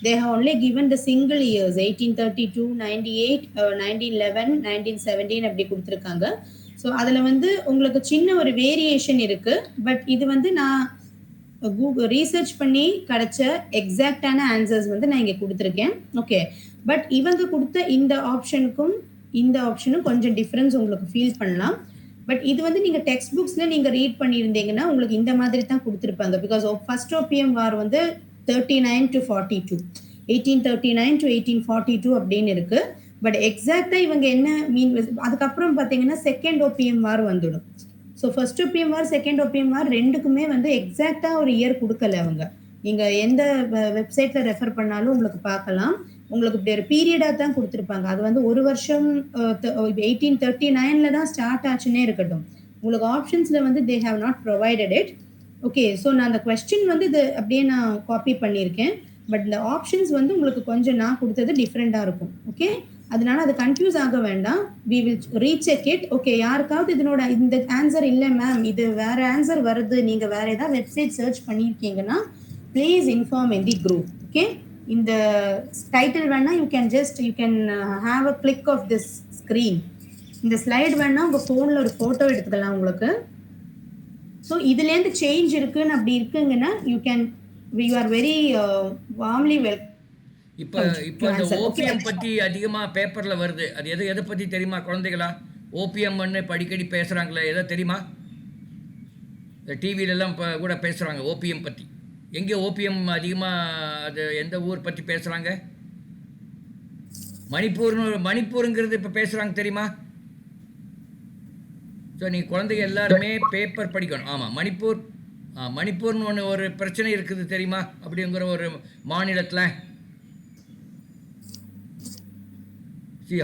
They have only given the single years 1832, 98, 1911, 1917 அப்படி குடுத்துருக்காங்க. ஸோ அதில வந்து உங்களுக்கு சின்ன ஒரு வேரியேஷன் இருக்கு. பட் இது வந்து நான் கூகுள் ரீசர்ச் பண்ணி கிடைச்ச எக்ஸாக்டான ஆன்சர்ஸ் வந்து நான் இங்க குடுத்துருக்கேன். ஓகே. பட் இவங்க குடுத்த இந்த ஆப்ஷனுக்கும், இந்த ஆப்ஷனும் கொஞ்சம் டிஃபரன்ஸ் உங்களுக்கு ஃபீல் பண்ணலாம். பட் இது வந்து நீங்க டெக்ஸ்ட் புக்ஸ்ல நீங்க ரீட் பண்ணியிருந்தீங்கன்னா, உங்களுக்கு இந்த மாதிரி தான் குடுத்திருப்பாங்க. பிகாஸ் ஃபர்ஸ்ட் ஓபியம் வார் வந்து 39 to 42. 1839 to 1842 அப்படின்னு இருக்கு. பட் எக்ஸாக்ட்டா இவங்க என்ன மீன் அதுக்கப்புறம் பார்த்தீங்கன்னா, செகண்ட் ஓபியம் வார் வந்துடும். ஸோ ஃபர்ஸ்ட் ஓபிஎம் வார், செகண்ட் ஓபிஎம் வார் 2க்குமே வந்து எக்ஸாக்ட்டா ஒரு இயர் குடுக்கல அவங்க. நீங்க எந்த வெப்சைட்ல ரெஃபர் பண்ணாலும் உங்களுக்கு பார்க்கலாம். உங்களுக்கு இப்படி ஒரு பீரியடா தான் குடுத்திருப்பாங்க. அது வந்து 1 வருஷம் 1839ல தான் ஸ்டார்ட் ஆச்சுன்னே இருக்கட்டும். உங்களுக்கு ஆப்ஷன்ஸ்ல வந்து they have not provided it. Okay. So நான் அந்த கொஸ்டின் வந்து இது அப்படியே நான் காப்பி பண்ணியிருக்கேன். பட் இந்த ஆப்ஷன்ஸ் வந்து உங்களுக்கு கொஞ்சம் நான் குடுத்தது டிஃபரெண்டா இருக்கும். ஓகே. அதனால அது கன்ஃபியூஸ் ஆக வேண்டாம். We will recheck it. Okay. யாருக்காவது இதனோட இந்த ஆன்சர் இல்ல மேம், இது வேற ஆன்சர் வருது, நீங்க வேற ஏதாவது வெப்சைட் சர்ச் பண்ணியிருக்கீங்கன்னா, please inform in the group. Okay. இந்த டைட்டில் வேணா you can have a click of this screen. இந்த ஸ்லைடு வேணா உங்க ஃபோன்ல ஒரு ஃபோட்டோ எடுத்துக்கலாம் உங்களுக்கு. ஸோ இதுலேருந்து சேஞ்ச் இருக்குன்னு அப்படி இருக்குங்கன்னா you are very warmly welcome. இப்போ இந்த ஓபிஎம் பற்றி அதிகமாக பேப்பரில் வருது. அது எதை பற்றி தெரியுமா குழந்தைகளா? ஓபிஎம்னு அடிக்கடி பேசுகிறாங்களே, எதை தெரியுமா? இந்த டிவிலெலாம் இப்போ கூட பேசுகிறாங்க ஓபிஎம் பற்றி. எங்கே ஓபிஎம் அதிகமாக அது எந்த ஊர் பற்றி பேசுகிறாங்க? மணிப்பூருங்கிறது இப்போ பேசுகிறாங்க தெரியுமா? ஸோ நீங்கள் குழந்தைங்க எல்லாருமே பேப்பர் படிக்கணும். ஆமாம், மணிப்பூர்னு ஒன்று ஒரு பிரச்சனை இருக்குது தெரியுமா? அப்படிங்கிற ஒரு மாநிலத்தில்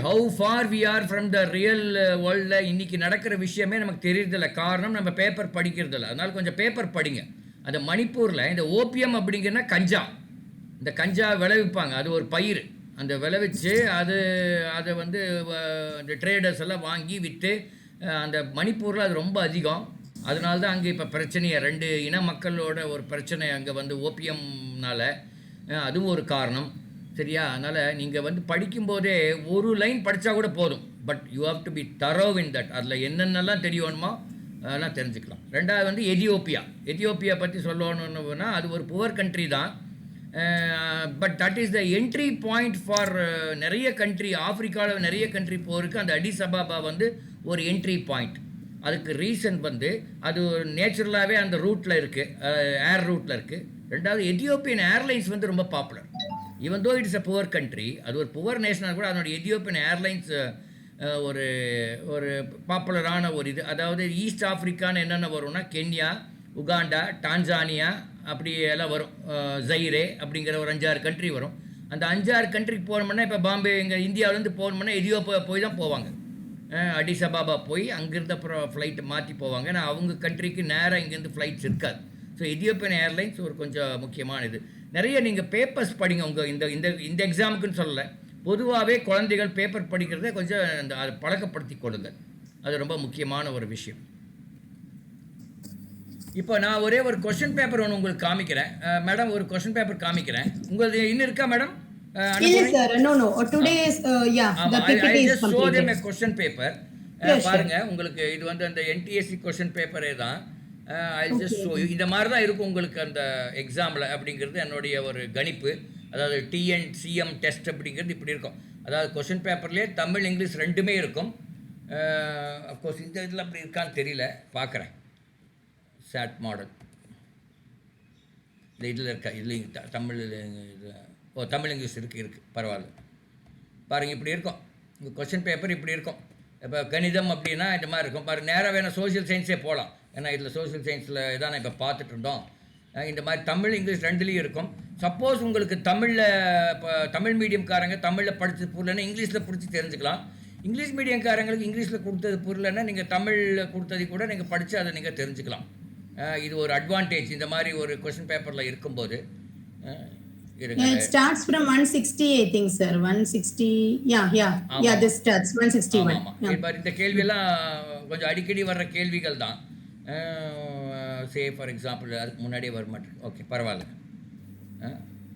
how far we are from the real world. இன்னைக்கு நடக்கிற விஷயமே நமக்கு தெரியறதில்ல. காரணம் நம்ம பேப்பர் படிக்கிறதில்ல. அதனால கொஞ்சம் பேப்பர் படிங்க. அந்த மணிப்பூரில் இந்த ஓபிஎம் அப்படிங்கன்னா கஞ்சா. இந்த கஞ்சா விளைவிப்பாங்க. அது ஒரு பயிர். அந்த விளைவிச்சு அதை வந்து இந்த ட்ரேடர்ஸ் எல்லாம் வாங்கி விற்று அந்த மணிப்பூரில் அது ரொம்ப அதிகம். அதனால தான் அங்கே இப்போ பிரச்சனையை 2 இன மக்களோட ஒரு பிரச்சனை அங்கே வந்து ஓபிஎம்னால. அதுவும் ஒரு காரணம். சரியா? அதனால் நீங்கள் வந்து படிக்கும்போதே ஒரு லைன் படித்தா கூட போதும். But you have to B தரோ இன் தட். அதில் என்னென்னலாம் தெரியணுமோ அதெல்லாம் தெரிஞ்சுக்கலாம். 2வது வந்து எதியோப்பியா பற்றி சொல்லணுன்னா அது ஒரு புவர் கண்ட்ரி தான். But that is the entry point for நிறைய கண்ட்ரி. ஆஃப்ரிக்காவில் நிறைய கண்ட்ரி போகிறதுக்கு அந்த அடிஸ் அபாபா வந்து ஒரு என்ட்ரி பாயிண்ட். அதுக்கு ரீசன் வந்து அது நேச்சுரலாகவே அந்த ரூட்டில் இருக்குது, ஏர் ரூட்டில் இருக்குது. 2வது எதியோப்பியன் ஏர்லைன்ஸ் வந்து ரொம்ப popular. Even though it's a poor country, அது ஒரு புவர் நேஷனாக கூட அதனுடைய எதியோப்பியன் ஏர்லைன்ஸ் ஒரு பாப்புலரான ஒரு இது. அதாவது ஈஸ்ட் ஆஃப்ரிக்கான்னு என்னென்ன வரும்னா கென்யா, உகாண்டா, டான்சானியா அப்படி எல்லாம் வரும். ஜைரே அப்படிங்கிற ஒரு 5-6 கண்ட்ரி வரும். அந்த 5-6 கண்ட்ரிக்கு போகணும்னா இப்போ பாம்பே எங்கள் இந்தியாவிலேருந்து போகணும்னா எதியோப்பியா போய் தான் போவாங்க. அடிஸ் அபாபா போய் அங்கேருந்து அப்புறம் ஃப்ளைட்டை மாற்றி போவாங்க. ஏன்னா அவங்க கண்ட்ரிக்கு நேராக இங்கேருந்து ஃப்ளைட்ஸ் இருக்காது. ஸோ எதியோப்பியன் ஏர்லைன்ஸ் ஒரு கொஞ்சம் முக்கியமான இது. நிறைய நீங்கள் பேப்பர்ஸ் படிங்க. உங்கள் இந்த எக்ஸாமுக்குன்னு சொல்லலை, பொதுவாகவே குழந்தைகள் பேப்பர் படிக்கிறத கொஞ்சம் அதை பழக்கப்படுத்தி கொடுங்க. அது ரொம்ப முக்கியமான ஒரு விஷயம். இப்போ நான் ஒரே ஒரு கொஸ்டின் பேப்பர் ஒன்று உங்களுக்கு காமிக்கிறேன். மேடம், ஒரு கொஸ்டின் பேப்பர் காமிக்கிறேன். உங்களுக்கு இன்னும் இருக்கா மேடம்? கொஸ்டின் பேப்பர் பாருங்க. உங்களுக்கு இது வந்து அந்த என்டிஎஸ்சி கொஸ்டின் பேப்பரே தான். இந்த மாதிரி தான் இருக்கும் உங்களுக்கு அந்த எக்ஸாமில் அப்படிங்கிறது என்னுடைய ஒரு கணிப்பு. அதாவது டிஎன்சிஎம் டெஸ்ட் அப்படிங்கிறது இப்படி இருக்கும். அதாவது கொஸ்டின் பேப்பர்லேயே தமிழ், இங்கிலீஷ் 2மே இருக்கும். அஃப்கோர்ஸ் இந்த இதில் அப்படி இருக்கான்னு தெரியல, பார்க்குறேன். சாட் மாடல் இந்த இதில் இருக்கா? இல்லைங்க, தமிழ் தமிழ் இங்கிலீஷ் இருக்குது பரவாயில்ல. பாருங்கள், இப்படி இருக்கும் இந்த கொஸ்டின் பேப்பர். இப்படி இருக்கும். இப்போ கணிதம் அப்படின்னா இந்த மாதிரி இருக்கும். பாருங்கள், நேராக வேணால் சோஷியல் சயின்ஸே போகலாம். ஏன்னா இதில் சோஷியல் சயின்ஸில் இதான் இப்போ பார்த்துட்டு இருந்தோம். இந்த மாதிரி தமிழ், இங்கிலீஷ் 2லேயும் இருக்கும். சப்போஸ் உங்களுக்கு தமிழில் இப்போ தமிழ் மீடியம்காரங்க தமிழில் படித்து புரியலன்னா இங்கிலீஷில் பிடிச்சி தெரிஞ்சுக்கலாம். இங்கிலீஷ் மீடியம்காரங்களுக்கு இங்கிலீஷில் கொடுத்தது புரியலன்னா நீங்கள் தமிழில் கொடுத்தது கூட நீங்கள் படித்து அதை நீங்கள் தெரிஞ்சுக்கலாம். இது ஒரு அட்வான்டேஜ் இந்த மாதிரி ஒரு கொஸ்டின் பேப்பரில் இருக்கும்போது. It starts from 160, I think, sir. 160. Yeah. This starts 161. இப்போ இந்த கேள்வியெல்லாம் கொஞ்சம் அடிக்கடி வர்ற கேள்விகள் தான். சே ஃபார் எக்ஸாம்பிள் அதுக்கு முன்னாடியே வர மாட்டேன். ஓகே, பரவாயில்ல.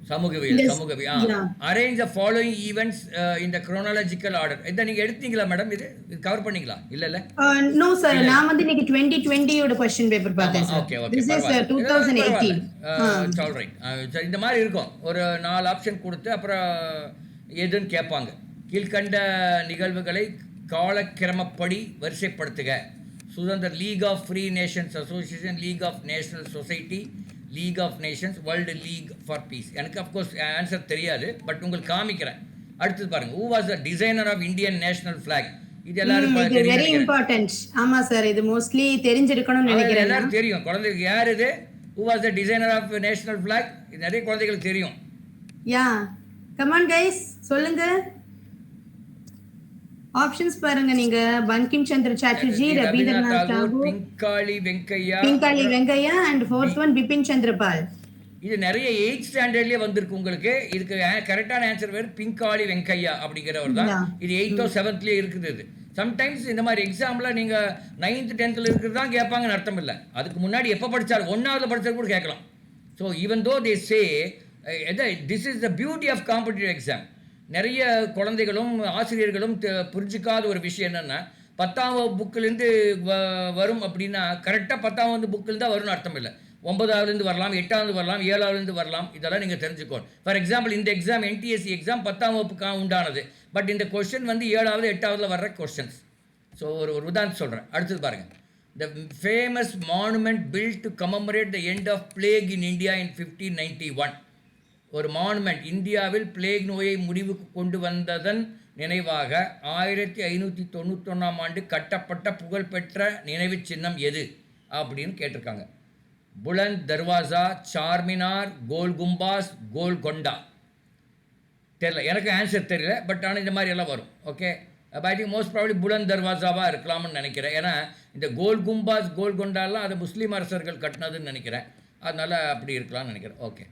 சமூகவியல். அரேஞ்ச் த ஃபாலோயிங் ஈவெண்ட்ஸ் இந்த குரோனாலஜிக்கல் ஆர்டர். இதை நீங்கள் எடுத்தீங்களா மேடம்? இது கவர் பண்ணீங்களா? இல்ல நோ சார், நான் வந்து இன்னைக்கு 2020 ஓட क्वेश्चन பேப்பர் பார்த்தேன் sir. Okay, this is 2018. Alright. சரி, இந்த மாதிரி இருக்கும். ஒரு 4 ஆப்ஷன் கொடுத்து அப்புறம் எதுன்னு கேட்பாங்க. கீழ்கண்ட நிகழ்வுகளை காலக்கிரமப்படி வரிசைப்படுத்துக. சுதந்திர League of Free Nations Association, League of National Society, League of Nations, World League for Peace. எனக்கு அஃப்கோர்ஸ் ஆன்சர் தெரியாது, பட் உங்களுக்கு காமிக்கிறேன். அடுத்தது பாருங்க. Who was the designer of Indian national flag? இது எல்லாரும் வெரி இம்பார்ட்டன்ட். ஆமா சார், இது மோஸ்ட்லி தெரிஞ்சிருக்கணும்னு நினைக்கிறேன். எல்லாரும் தெரியும். குழந்தைகளுக்கு யார் இது? Who was the designer of national flag? இது நிறைய குழந்தைகளுக்கு தெரியும். யா, கம் ஆன் கைஸ், சொல்லுங்க. ஆப்ஷன்ஸ் பாருங்க. நீங்க Bankim Chandra Chatterjee, Rabindranath Tagore, Pingali Venkayya and fourth one Bipin Chandra Pal. இது நிறைய 8th ஸ்டாண்டர்ட்லயே வந்திருக்கு உங்களுக்கு. இதுக்கு கரெக்டான ஆன்சர் வேறு பிங்காளி வெங்கையா அப்படிங்கிறவர் தான். இது 8th or 7thலயே இருக்குது. இது சம்டைம்ஸ் இந்த மாதிரி எக்ஸாம்பிள் நீங்கள் 9th 10th இருக்கிறது தான் கேட்பாங்கன்னு அர்த்தம் இல்லை. அதுக்கு முன்னாடி எப்போ படித்தார், 1வது படித்தது கூட கேட்கலாம். So even though they say this is the beauty of competitive exam. நிறைய குழந்தைகளும் ஆசிரியர்களும் புரிஞ்சிக்காத ஒரு விஷயம் என்னென்னா, 10ஆம் புக்கிலேருந்து வரும் அப்படின்னா கரெக்டாக 10ஆம் புக்கில் தான் வரும்னு அர்த்தம் இல்லை. 9ஆவதுலேருந்து வரலாம், 8ஆவது வரலாம், 7ஆவதுலேருந்து வரலாம். இதெல்லாம் நீங்கள் தெரிஞ்சுக்கணும். ஃபார் எக்ஸாம்பிள் இந்த எக்ஸாம் NTSC எக்ஸாம் 10ஆம் வகுப்புக்காக உண்டானது. பட் இந்த கொஸ்டின் வந்து 7வது 8ஆவதுல வர்ற கொஸ்டின்ஸ். ஸோ ஒரு உதாரணம் சொல்கிறேன். அடுத்தது பாருங்கள். The famous monument built to commemorate the end of plague in India in 1591. ஒரு மானுமெண்ட் இந்தியாவில் பிளேக் நோயை முடிவுக்கு கொண்டு வந்ததன் நினைவாக 1591ஆம் ஆண்டு கட்டப்பட்ட புகழ்பெற்ற நினைவு சின்னம் எது அப்படின்னு கேட்டிருக்காங்க. புலந்த் தர்வாசா, சார்மினார், கோல் கும்பாஸ், கோல்கொண்டா. தெரியல, எனக்கு ஆன்சர் தெரியல. பட் ஆனால் இந்த மாதிரி எல்லாம் வரும். Okay, I think most probably Buland தர்வாசாவாக இருக்கலாம்னு நினைக்கிறேன். ஏன்னா இந்த கோல் கும்பாஸ், கோல்கொண்டாலாம் அது முஸ்லீம் அரசர்கள் கட்டினதுன்னு நினைக்கிறேன். அதனால் அப்படி இருக்கலாம்னு நினைக்கிறேன். ஓகே,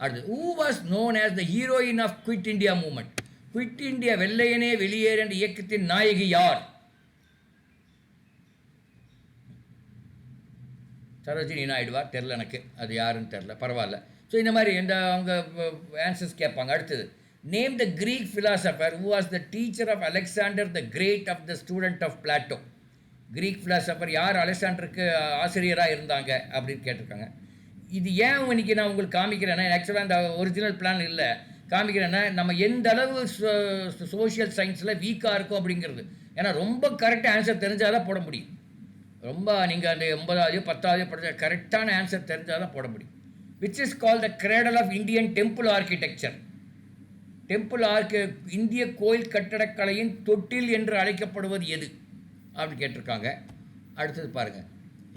அடுத்து. Who was known as the heroine of Quit India movement? Quit India வெள்ளையனே வெளியேறு என்ற இயக்கத்தின் நாயகி யார்? சரோஜினி நாயுடுவா? தெரில, எனக்கு அது யாருன்னு தெரில. பரவாயில்ல. ஸோ இந்த மாதிரி இந்த அவங்க ஆன்சர்ஸ் கேட்பாங்க. அடுத்தது. Name the Greek philosopher who was the teacher of Alexander the Great of the student of Plato. Greek philosopher யார் அலெக்சாண்டருக்கு ஆசிரியராக இருந்தாங்க அப்படின்னு கேட்டிருக்காங்க. இது ஏன் இன்னைக்கு நான் உங்களுக்கு காமிக்கிறேன்னா, ஆக்சுவலாக இந்த ஒரிஜினல் பிளான் இல்லை, காமிக்கிறேன்னா நம்ம எந்த அளவு சோஷியல் சயின்ஸில் வீக்காக இருக்கும் அப்படிங்கிறது. ஏன்னா ரொம்ப கரெக்டாக ஆன்சர் தெரிஞ்சால் தான் போட முடியும். ரொம்ப நீங்கள் அந்த 9வது 10வது படித்த கரெக்டான ஆன்சர் தெரிஞ்சால் தான் போட முடியும். Which is call the cradle of Indian temple architecture. Temple இந்திய கோயில் கட்டடக்கலையின் தொட்டில் என்று அழைக்கப்படுவது எது அப்படின்னு கேட்டிருக்காங்க. அடுத்தது பாருங்கள்.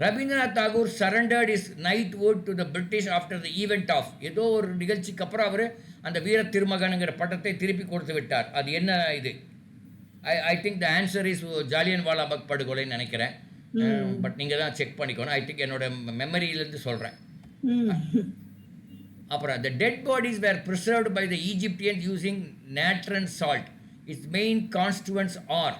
Rabindranath Tagore surrendered is knighthood to the British after the event of. ஏதோ ஒரு நிகழ்ச்சிக்கு அப்புறம் அவர் அந்த வீர திருமகனுங்கிற பட்டத்தை திருப்பி கொடுத்து விட்டார். அது என்ன இது? I think the answer is Jallian Wala Bagh படுகொலைன்னு நினைக்கிறேன். பட் நீங்கள் தான் செக் பண்ணிக்கணும். ஐ திங்க் என்னோட மெமரியிலேருந்து சொல்கிறேன். அப்புறம் the dead bodies were preserved by the Egyptians using natron salt. Its main constituents are.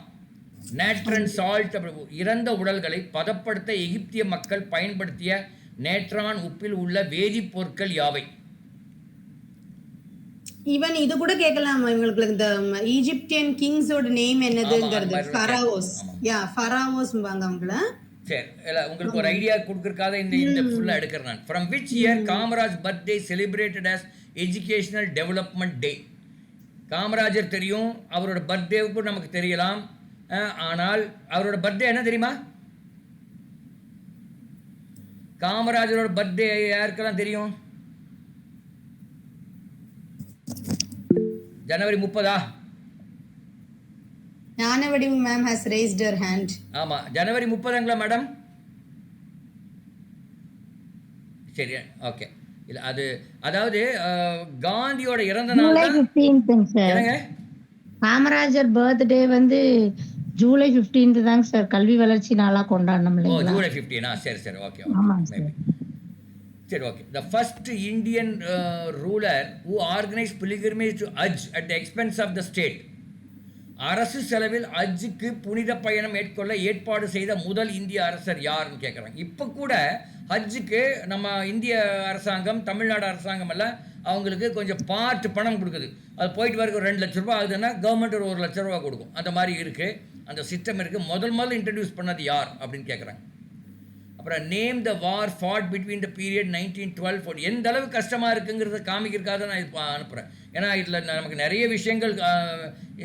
Natron salt. இறந்த உடல்களை பதப்படுத்த எகிப்திய மக்கள் பயன்படுத்திய நேட்ரான் உப்பில் உள்ள வேதிப்பொருட்கள் யாவை? ஈவன் இது கூட கேட்கலாம் இவங்களுக்கு. இந்த ஈஜிப்தியன் கிங்ஸோட நேம் என்னதுங்கிறது ஃபராவோஸ். யா, ஃபராவோஸ்ம்பாங்க அவங்கள. சரி, உங்களுக்கு ஒரு ஐடியா கொடுக்கறதுக்காக இந்த ஃபுல்லாக எடுக்கிறேன் நான். From which year Kamaraj birthday celebrated as educational development day? Kamarajar தெரியும், அவரோட பர்த்டேவுக்கும் நமக்கு தெரியலாம். ஆனால் அவரோட பர்த்டே என்ன தெரியுமா? காமராஜரோட பர்த்டே யாருக்கெல்லாம் தெரியும்? ஜனவரி 30. ஞானவடிவு ma'am has raised her hand. ஆமா, ஜனவரி 30ங்களா மேடம்? சரி, ஓகே. இல்ல அது அதாவது காந்தியோட இறந்த நாள் July 15th sir. Kamarajar birthday வந்து ஜூலை 15th தாங்க சார். கல்வி வளர்ச்சி நாளா கொண்டாடணும் இல்லைங்களா? ஜூலை 15. சரி, ஓகே. ஆமாங்க சார். சரி, okay. The first Indian ruler who organise pilgrimage to Hajj at the expense of the state. அரசு செலவில் ஹஜ்ஜுக்கு புனித பயணம் மேற்கொள்ள ஏற்பாடு செய்த முதல் இந்திய அரசர் யாருன்னு கேட்குறாங்க. இப்போ கூட ஹஜ்ஜுக்கு நம்ம இந்திய அரசாங்கம், தமிழ்நாடு அரசாங்கம் எல்லாம் அவங்களுக்கு கொஞ்சம் பார்ட் பணம் கொடுக்குது. அது போயிட்டு வரக்கு 2 லட்ச ரூபா ஆகுதுன்னா கவர்மெண்ட் ஒரு 1 லட்ச ரூபா கொடுக்கும். அந்த மாதிரி இருக்குது, அந்த சிஸ்டம் இருக்குது. முதல்ல இன்ட்ரடியூஸ் பண்ணது யார் அப்படின்னு கேட்குறாங்க. அப்புறம் name the war fought between the period 1912. எந்த அளவு கஷ்டமாக இருக்குங்கிறத காமிக்கிறதுக்காக நான் இது அனுப்புகிறேன். ஏன்னா இதில் நமக்கு நிறைய விஷயங்கள்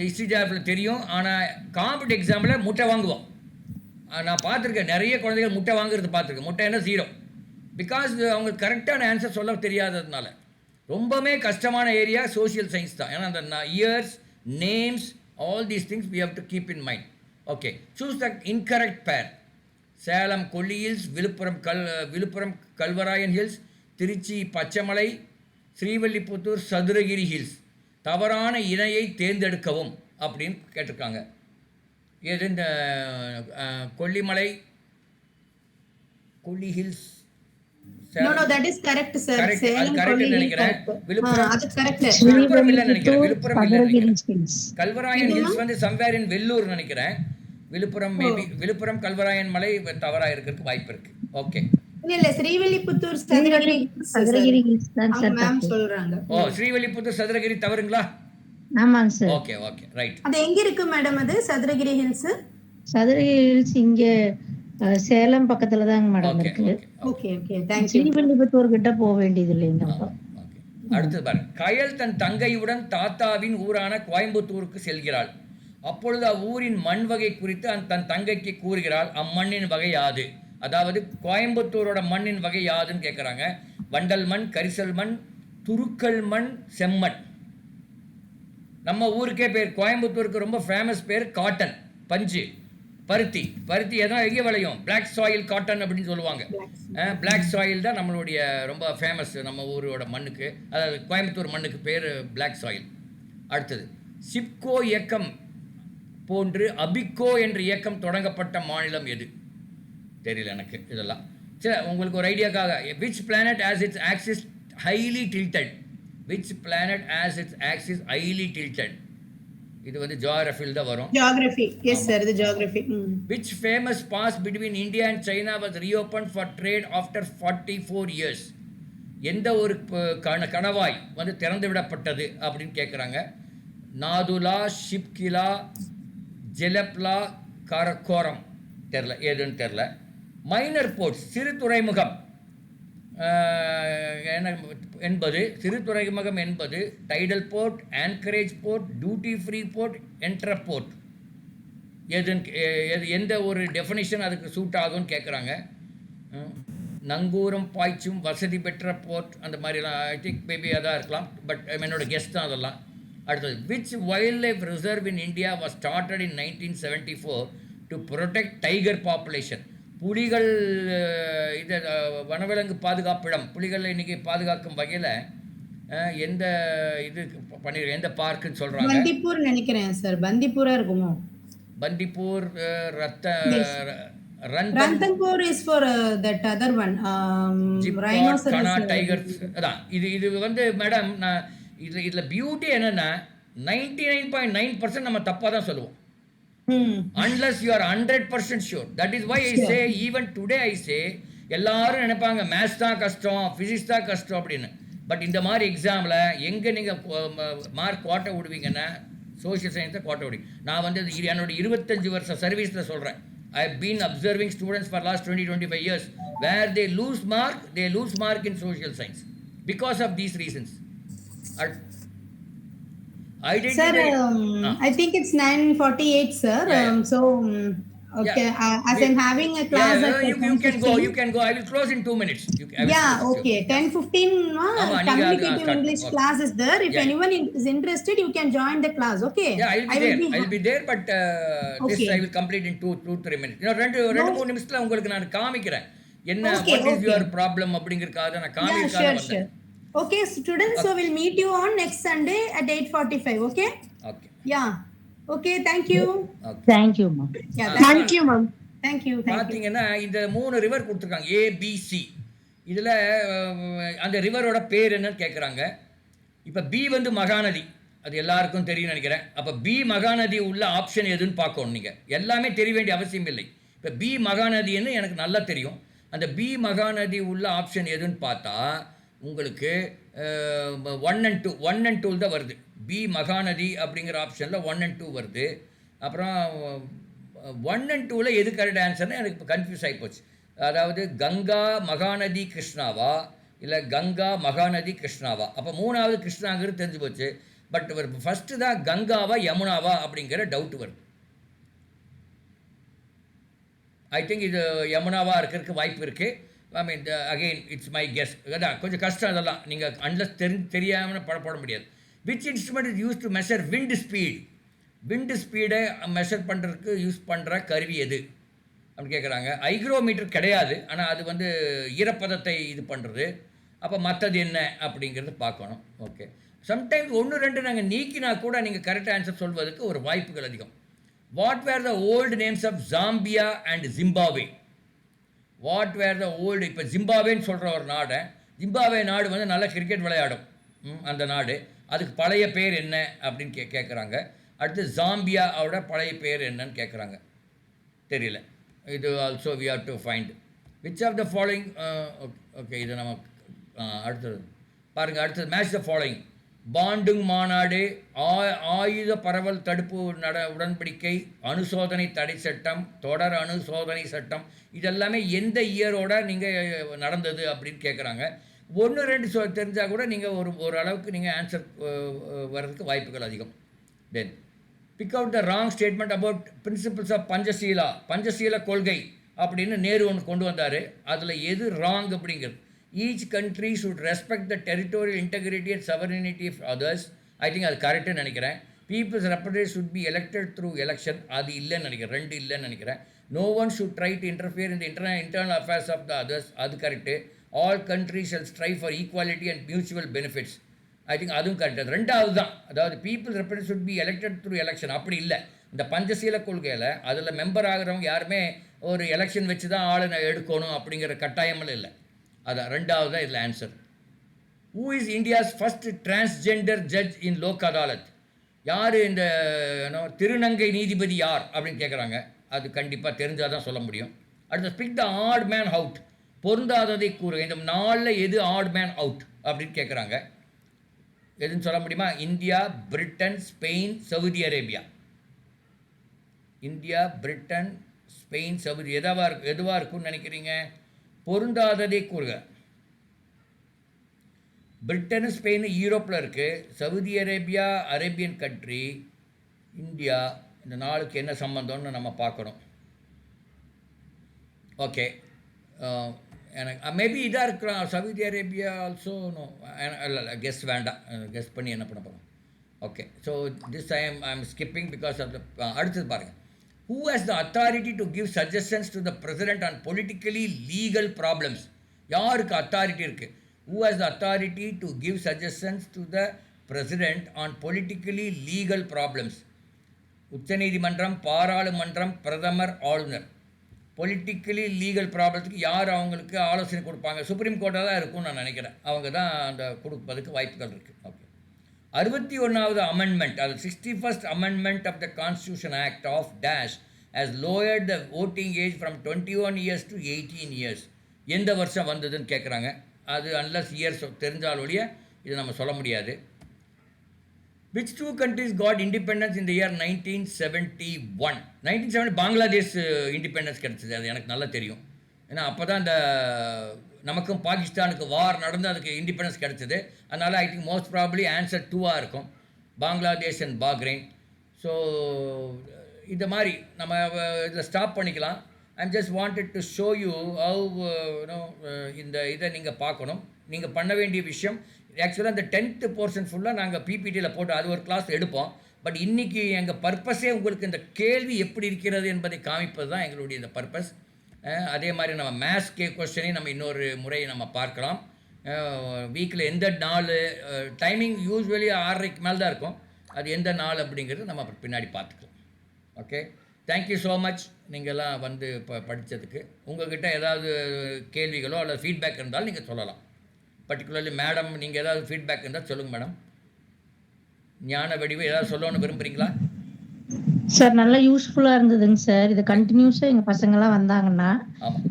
ஹிஸ்ட்ரி ஜாப்பில் தெரியும். ஆனால் காம்படிட்டிவ் எக்ஸாமில் முட்டை வாங்குவோம். நான் பார்த்துருக்கேன், நிறைய குழந்தைகள் முட்டை வாங்குறது பார்த்துருக்கேன். முட்டை என்ன 0, பிகாஸ் அவங்களுக்கு கரெக்டான ஆன்சர் சொல்ல தெரியாததுனால. ரொம்பவுமே கஷ்டமான ஏரியா சோஷியல் சயின்ஸ் தான். ஏன்னா அந்த years, names, all these things we have to keep in mind. Okay, choose the incorrect pair. Salem Kolli hills, Viluppuram Kalvarayan hills, Trichy Pachaimalai, Srivilliputhur Sathuragiri hills. தவறான இணையை தேர்ந்தெடுக்கவும் அப்படின்னு கேட்டிருக்காங்க. எது இந்த Kollimalai, Kolli hills? No, that is correct, sir. Correct. Salem, correct Kolli Hill, நினைக்கிறேன். விழுப்புரம் அது correct. விழுப்புரம் இல்ல நினைக்கிறேன். விழுப்புரம் இல்ல சதுரகிரி நினைக்கிறேன். ஹில்ஸ். கல்வராயன் ஹில்ஸ் வந்து சம்வேர் இன் வெள்ளூர் நினைக்கிறேன். விழுப்புரம் மேபி விழுப்புரம் கல்வராயன் மலை தவறா இருக்கிறதுக்கு வாய்ப்பு இருக்கு. ஓகே, இல்ல ஸ்ரீவில்லிபுத்தூர் சதுரகிரி ஹில்ஸ் தான் சார் மேம் சொல்றாங்க. ஓ, ஸ்ரீவில்லிபுத்தூர் சதுரகிரி தவறுங்களா? ஆமாங்க சார். Okay okay, right. அது எங்க இருக்கு மேடம்? அது சதுரகிரி ஹில்ஸ். சதுரகிரி ஹில்ஸ் இங்க சேலம் பக்கத்துல தாங்க மேடம் ஓகே இருக்கு. Okay okay, thank you. Srivilliputhur கிட்ட போக வேண்டியது இல்லைங்க. அடுத்தது பாருங்க. கயல் தன் தங்கையுடன் தாத்தாவின் ஊரான கோயம்புத்தூருக்கு செல்கிறாள். அப்பொழுது அவ்வூரின் மண் வகை குறித்து தன் தங்கைக்கு கூறுகிறாள். அம்மண்ணின் வகை யாது? அதாவது கோயம்புத்தூரோட மண்ணின் வகை யாதுன்னு கேட்குறாங்க. வண்டல் மண், கரிசல் மண், துருக்கல் மண், செம்மண். நம்ம ஊருக்கே பேர், கோயம்புத்தூருக்கு ரொம்ப ஃபேமஸ் பேர் காட்டன், பஞ்சு, பருத்தி. பருத்தி எதான் எங்கே விளையும்? பிளாக் சாயில் காட்டன் அப்படின்னு சொல்லுவாங்க. பிளாக் சாயில் தான் நம்மளுடைய ரொம்ப ஃபேமஸ் நம்ம ஊரோட மண்ணுக்கு, அதாவது கோயம்புத்தூர் மண்ணுக்கு பேர் பிளாக் சாயில். அடுத்தது, சிப்கோ இயக்கம் போன்று அபிக்கோ என்ற இயக்கம் தொடங்கப்பட்ட மாநிலம் எது? தெரியல எனக்கு இதெல்லாம். சரி, உங்களுக்கு ஒரு ஐடியாக்காக, which planet has its axis highly tilted? Which planet has its axis highly tilted? இது வந்து ஜியோகிராஃபியில் தான் வரும். ஜியோகிராஃபி, எஸ் சார், இது geography. Which famous pass between India and China was reopened for trade after 44 years? எந்த ஒரு கணவாய் வந்து திறந்து விடப்பட்டது அப்படின்னு கேட்குறாங்க. நாதுலா, ஷிப்கிலா, ஜெலப்லா, கரக்கோரம். தெரில, ஏதுன்னு தெரில. மைனர் போர்ட்ஸ், சிறு துறைமுகம் என்பது, சிறு துறைமுகம் என்பது tidal port, anchorage port, duty free port, entrepot port. எந்த ஒரு டெஃபினிஷன் அதுக்கு சூட் ஆகும்னு கேட்குறாங்க. நங்கூரம் பாய்ச்சும் வசதி பெற்ற போர்ட், அந்த மாதிரிலாம் ஐ திங்க் மேபி அதாக இருக்கலாம். பட் என்னோட கெஸ்ட் தான் அதெல்லாம். அடுத்தது, which wild life reserve in India was started in 1974 to protect tiger population? புலிகள் இது வனவிலங்கு பாதுகாப்பிடம், புலிகளை இன்னைக்கு பாதுகாக்கும் வகையில் எந்த இது பண்ணிருக்க, எந்த பார்க்குன்னு சொல்கிறாங்க? பந்திப்பூர் நினைக்கிறேன் சார். பந்திப்பூரா இருக்குமோ? Bandipur, Ranthambore is for that other one, rhinoceros tigers. அதான் இது வந்து மேடம், நான் இதில் பியூட்டி என்னன்னா 99.9% நம்ம தப்பாக தான் சொல்லுவோம். Unless you are 100% sure. That is why I say, even today I say, எல்லாரும் நினைப்பாங்க மேத்ஸ் தான் கஷ்டம், ஃபிசிக்ஸ் தான் கஷ்டம் அப்படின்னு. பட் இந்த மாதிரி எக்ஸாமில் எங்கே நீங்கள் மார்க் கோட்டை விடுவீங்கன்னா சோஷியல் சயின்ஸை கோட்டை விடுவீங்க. நான் வந்து என்னோட 25 வருஷம் சர்வீஸில் சொல்கிறேன். I have been observing students for last 20-25 years where they lose mark in social science because of these reasons. Sir, I think it's 9:48, sir. So, okay, as I'm having a class at you can go. I will close in 2 minutes. Okay. 10:15, communicative English class is there. If anyone is interested, you can join the class. Okay. I'll be there, but this I will complete in 2-3 minutes. 2-3 நிமிஷத்துல உங்களுக்கு நான் காமிக்கிறேன் என்ன what is your problem அப்படிங்கறதுக்காக நான் காமிக்கிறேன். Sure. Okay, students, so we'll meet you on next Sunday at 8:45, okay? Okay. Yeah. Okay, thank you. Thank you, ma'am. Thank you, ma'am. Thank you. பாத்தீங்கன்னா இந்த 3 ரிவர் கொடுத்துருக்காங்க, ABC. இதில் அந்த ரிவரோட பேர் என்னன்னு கேட்குறாங்க. இப்போ பி வந்து மகாநதி, அது எல்லாருக்கும் தெரியும் நினைக்கிறேன். அப்போ பி மகாநதி உள்ள ஆப்ஷன் எதுன்னு பார்க்கணும். நீங்கள் எல்லாமே தெரிய வேண்டிய அவசியம் இல்லை. இப்போ பி மகாநதின்னு எனக்கு நல்லா தெரியும். அந்த பி மகாநதி உள்ள ஆப்ஷன் எதுன்னு பார்த்தா உங்களுக்கு 1 and 2 1 and 2 தான் வருது. பி மகாநதி அப்படிங்கிற ஆப்ஷனில் 1 and 2 வருது. அப்புறம் 1 and 2ல் எது கரெக்ட் ஆன்சர்னு எனக்கு இப்போ கன்ஃபியூஸ் ஆகி போச்சு. அதாவது கங்கா மகாநதி கிருஷ்ணாவா இல்லை கங்கா மகாநதி கிருஷ்ணாவா. அப்போ மூணாவது கிருஷ்ணாங்கிறது தெரிஞ்சு போச்சு. பட் ஃபஸ்ட்டு தான் கங்காவா யமுனாவா அப்படிங்கிற டவுட் வருது. ஐ திங்க் இது யமுனாவாக இருக்கிறதுக்கு வாய்ப்பு இருக்குது. ஐ மீன் அகெயின் இட்ஸ் மை கெஸ். அதான் கொஞ்சம் கஷ்டம். அதெல்லாம் நீங்கள் அன்லஸ் தெரியாமல் போட முடியாது. Which instrument is use to measure wind speed? Wind ஸ்பீடை மெஷர் பண்ணுறதுக்கு யூஸ் பண்ணுற கருவி எது அப்படின்னு கேட்குறாங்க. ஹைக்ரோமீட்டர் கிடையாது, ஆனால் அது வந்து ஈரப்பதத்தை இது பண்ணுறது. அப்போ மற்றது என்ன அப்படிங்கிறது பார்க்கணும். ஓகே, சம்டைம்ஸ் 1 2 நாங்கள் நீக்கினா கூட நீங்கள் கரெக்ட் ஆன்சர் சொல்வதற்கு ஒரு வாய்ப்புகள் அதிகம். What were the old names of Zambia and Zimbabwe? What were the old, இப்போ ஜிம்பாவேன்னு சொல்கிற ஒரு நாடை, ஜிம்பாவே நாடு வந்து நல்லா கிரிக்கெட் விளையாடும் அந்த நாடு, அதுக்கு பழைய பேர் என்ன அப்படின்னு கேட்குறாங்க. அடுத்து ஜாம்பியாவோட பழைய பேர் என்னன்னு கேட்குறாங்க. தெரியல. இது also we have to find which of the following. Okay, இது நம்ம அடுத்தது பாருங்கள். அடுத்தது மேட்ச் த ஃபாலோயிங். பாண்டுங் மாநாடு, ஆயுத பரவல் தடுப்பு உடன்படிக்கை, அணுசோதனை தடை சட்டம், தொடர் அணுசோதனை சட்டம், இதெல்லாமே எந்த இயரோட நீங்கள் நடந்தது அப்படின்னு கேட்குறாங்க. 1 2 தெரிஞ்சால் கூட நீங்கள் ஒரு அளவுக்கு நீங்கள் ஆன்சர் வர்றதுக்கு வாய்ப்புகள் அதிகம். Then pick out the wrong statement about principles of Panchsheela. Panchsheel கொள்கை அப்படின்னு நேரு ஒன்று கொண்டு வந்தார். அதில் எது ராங் அப்படிங்கிறது. Each country should respect the territorial integrity and sovereignty of others. I think அது கரெக்டுன்னு நினைக்கிறேன். People's representative should be elected through election. அது இல்லைன்னு நினைக்கிறேன். 2 இல்லைன்னு நினைக்கிறேன். No one should try to interfere in the internal affairs of the others. அது correct. All countries shall strive for equality and mutual benefits. I think அதுவும் கரெக்ட். அது 2வது தான். அதாவது people representative should be elected through election. அப்படி இல்லை. இந்த பஞ்சசீல கொள்கையில் அதில் மெம்பர் ஆகிறவங்க யாருமே ஒரு எலெக்ஷன் வச்சு தான் ஆளை எடுக்கணும் அப்படிங்கிற கட்டாயமெல்லாம் இல்லை. அதான் 2வது தான் இதில் answer. Who is India's first transgender judge இன் லோக் அதாலத்? யார் இந்த திருநங்கை நீதிபதி யார் அப்படின்னு கேட்குறாங்க. அது கண்டிப்பாக தெரிஞ்சால் தான் சொல்ல முடியும். அடுத்து SPIC the odd man out. பொருந்தாததை கூறு. இந்த 4ல் எது ஆட் மேன் அவுட் அப்படின்னு கேட்குறாங்க. எதுன்னு சொல்ல முடியுமா? India, Britain, Spain, Saudi Arabia. India, Britain, Spain, Saudi எதுவாக இருக்குன்னு நினைக்கிறீங்க? பொருந்தாததை கூறுக. பிரிட்டனு ஸ்பெயின் யூரோப்பில் இருக்குது. Saudi Arabia Arabian country. India, இந்த 4க்கு என்ன சம்மந்தம்னு நம்ம பார்க்கணும். ஓகே, எனக்கு மேபி இதாக இருக்கலாம். Saudi Arabia also no. இல்லை கெஸ் வேண்டாம். கெஸ் பண்ணி என்ன பண்ண போகிறோம். Okay, so this I am skipping because of the. அடுத்தது பாருங்கள். Who has the authority to give suggestions to the president on politically legal problems? யாருக்கு அத்தாரிட்டி இருக்குது? Who has the authority to give suggestions to the president on politically legal problems? உச்சநீதிமன்றம், பாராளுமன்றம், பிரதமர், ஆளுநர். பொலிட்டிக்கலி லீகல் ப்ராப்ளத்துக்கு யார் அவங்களுக்கு ஆலோசனை கொடுப்பாங்க? சுப்ரீம் கோர்ட்டாக தான் இருக்கும்னு நான் நினைக்கிறேன். அவங்க தான் அந்த கொடுப்பதுக்கு வாய்ப்புகள் இருக்குது. ஓகே, 61வது அமெண்ட்மெண்ட், அது 61st amendment of the constitution act of dash has lowered the voting age from 21 years to 18 years. எந்த வருஷம் வந்ததுன்னு கேட்குறாங்க. அது அன்லஸ் இயர்ஸ் தெரிஞ்சால் ஒழிய இதை நம்ம சொல்ல முடியாது. Which 2 countries got independence in the year 1971? 1970 Bangladesh independence கிடச்சிது. அது எனக்கு நல்லா தெரியும். ஏன்னா அப்போ தான் இந்த நமக்கும் பாகிஸ்தானுக்கு வார் நடந்து அதுக்கு இண்டிபெண்டன்ஸ் கிடச்சிது. அதனால் I think most probably answer 2ஆக இருக்கும். பங்களாதேஷ் அண்ட் பாக்ரைன். ஸோ இந்த மாதிரி நம்ம இதில் ஸ்டாப் பண்ணிக்கலாம். I'm just wanted to show you how இந்த இதை நீங்கள் பார்க்கணும். நீங்கள் பண்ண வேண்டிய விஷயம் ஆக்சுவலாக இந்த 10th போர்ஷன் ஃபுல்லாக நாங்கள் பிபிடியில் போட்டு அது ஒரு கிளாஸ் எடுப்போம். பட் இன்றைக்கி எங்கள் பர்பஸே உங்களுக்கு இந்த கேள்வி எப்படி இருக்கிறது என்பதை காமிப்பது தான் எங்களுடைய இந்த பர்பஸ். அதே மாதிரி நம்ம மேத்ஸ் கொஸ்டினையும் நம்ம இன்னொரு முறை நம்ம பார்க்கலாம். வீக்கில் எந்த நாள் டைமிங் யூஸ்வலி 6:30க்கு மேலே தான் இருக்கும். அது எந்த நாள் அப்படிங்கிறது நம்ம பின்னாடி பார்த்துக்கலாம். Okay, thank you so much. நீங்கள்லாம் வந்து படித்ததுக்கு. உங்கள்கிட்ட ஏதாவது கேள்விகளோ அல்லது ஃபீட்பேக் இருந்தாலும் நீங்கள் சொல்லலாம். பர்டிகுலர்லி மேடம், நீங்கள் ஏதாவது ஃபீட்பேக் இருந்தால் சொல்லுங்கள் மேடம். ஞான வடிவு ஏதாவது சொல்லணும்னு விரும்புகிறீங்களா? சார் நல்லா யூஸ்ஃபுல்லா இருந்ததுங்க சார். இது கன்டினியூஸா எங்க பசங்கலாம் வந்தாங்கன்னா, ஆமாம்.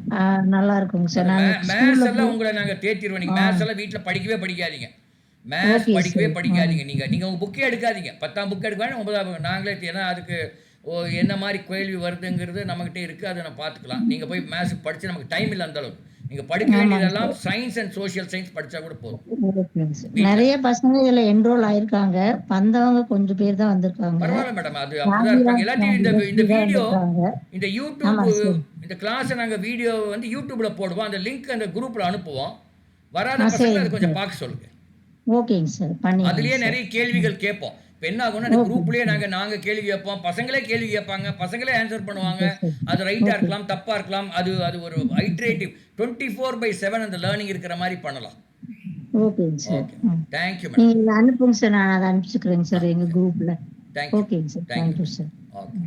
நல்லா இருக்குங்க சார். அது நாங்க மேத்ஸ் ஸ்கூல்ல எல்லாம் உங்களை நாங்கள் தேத்திடுவோம். நீங்கள் மேத்ஸ் எல்லாம் வீட்டில் படிக்கவே படிக்காதீங்க. மேத்ஸ் ஓகே படிக்கவே சார். படிக்காதீங்க. நீங்கள் உங்கள் புக்கே எடுக்காதீங்க. 10ஆம் புக் எடுக்க வேண்டாம், 9ஆம் book. நாங்களே ஏன்னா அதுக்கு என்ன மாதிரி கேள்வி வருதுங்கிறது நம்மகிட்ட இருக்குது, அதை நம்ம பார்த்துக்கலாம். நீங்கள் போய் மேத்ஸ் படித்து நமக்கு டைம் இல்லை அந்த அளவுக்கு. நீங்கள் படிக்க ஆமாங்க வேண்டியதெல்லாம் sir. Science and social science படித்தா கூட போதும் ஓகேங்க சார். வீட்டில். நெறைய பசங்க இதுல என்ரோல் ஆயிருக்காங்க. வந்தவங்க கொஞ்சம் பேர் தான் வந்திருக்காங்க. பரவாயில்ல மேடம், அது அப்படி தான் பாதி இருப்பாங்க தான் எல்லாத்தையும். பாதி இந்த தான் இந்த தான் வீடியோ, வந்திருக்காங்க. இந்த யூடியூப், ஆமாங்க சார். இந்த கிளாஸை நாங்கள் வீடியோ வந்து யூடியூப்பில் போடுவோம். அந்த லிங்க் அந்த குரூப்பில் அனுப்புவோம். வராத பசங்களை அதை சரிங்க கொஞ்சம் சார். பார்க்க சொல்லுங்கள். ஓகேங்க சார். பண்ணிடுறேங்க அதுலேயே சார். நிறைய கேள்விகள் கேட்போம். இப்போ என்ன ஆகும்னா அந்த ஓகேங்க குரூப்லேயே சார். நாங்கள் கேள்வி கேட்போம், பசங்களே கேள்வி கேட்பாங்க, பசங்களே ஆன்சர் பண்ணுவாங்க. Okay sir. அது ரைட்டாக ஓகே. இருக்கலாம், தப்பாக இருக்கலாம். அது அது ஒரு ஐட்ரேட்டிவ் 24/7 அந்த லேர்னிங் இருக்கிற மாதிரி பண்ணலாம். ஓகேங்க சார். ஓகே, ம். தேங்க்யூ நீங்க மேடம். இத அனுப்புங்க சார். நான் அத அனுப்பிச்சுக்கிறேங்க சார் எங்க குரூப்ல. தேங்க்யூ, ஓகேங்க sir. Thank you thank you madam. Sir. Okay.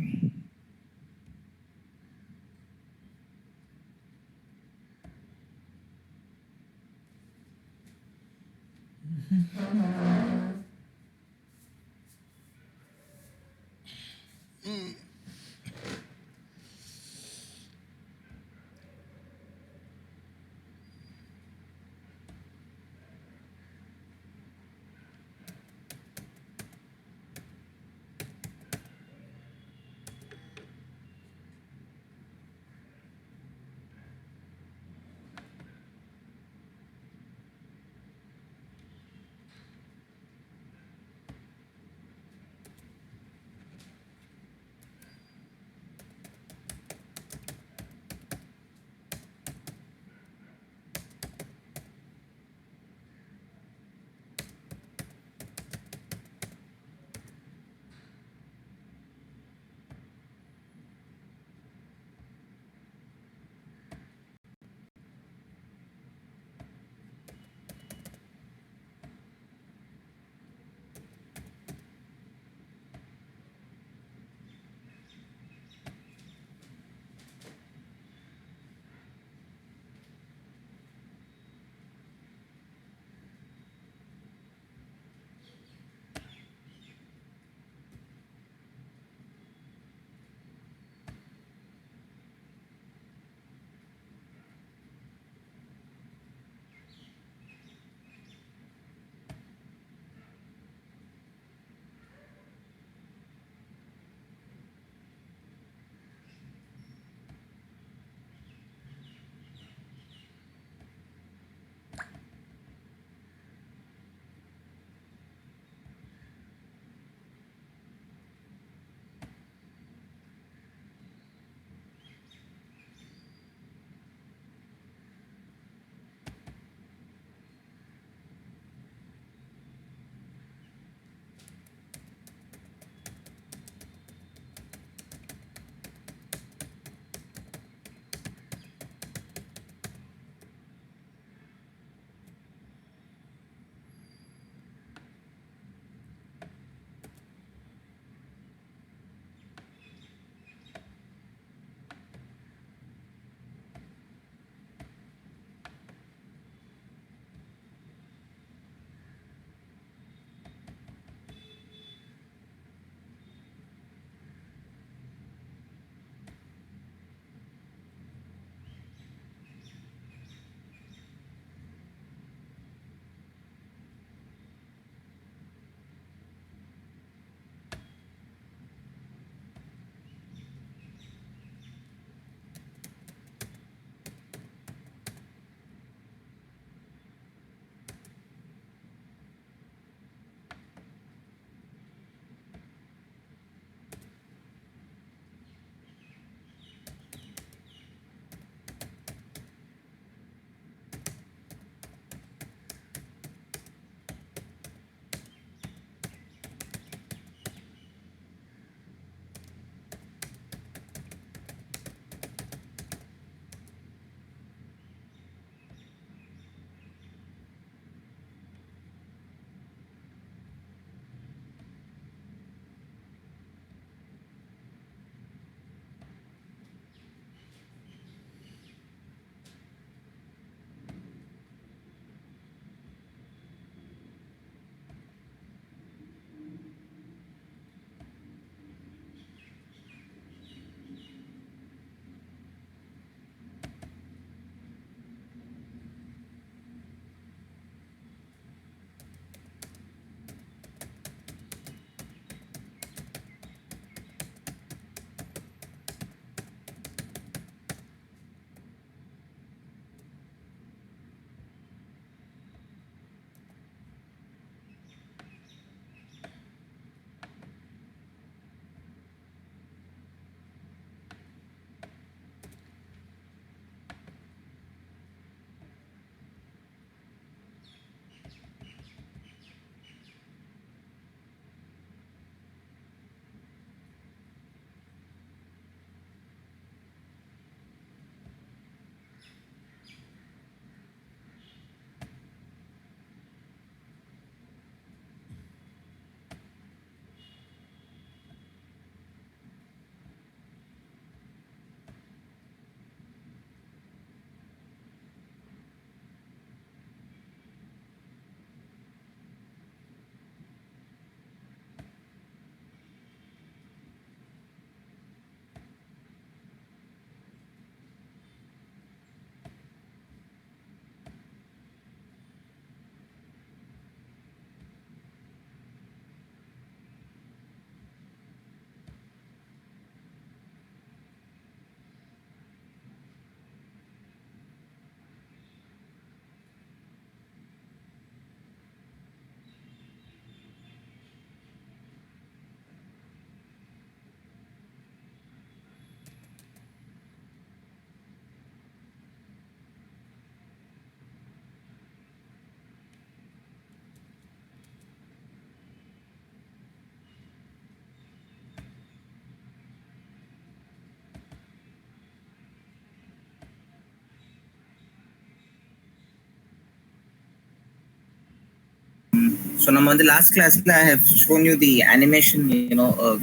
So நம்ம வந்து last classல I have shown you the animation,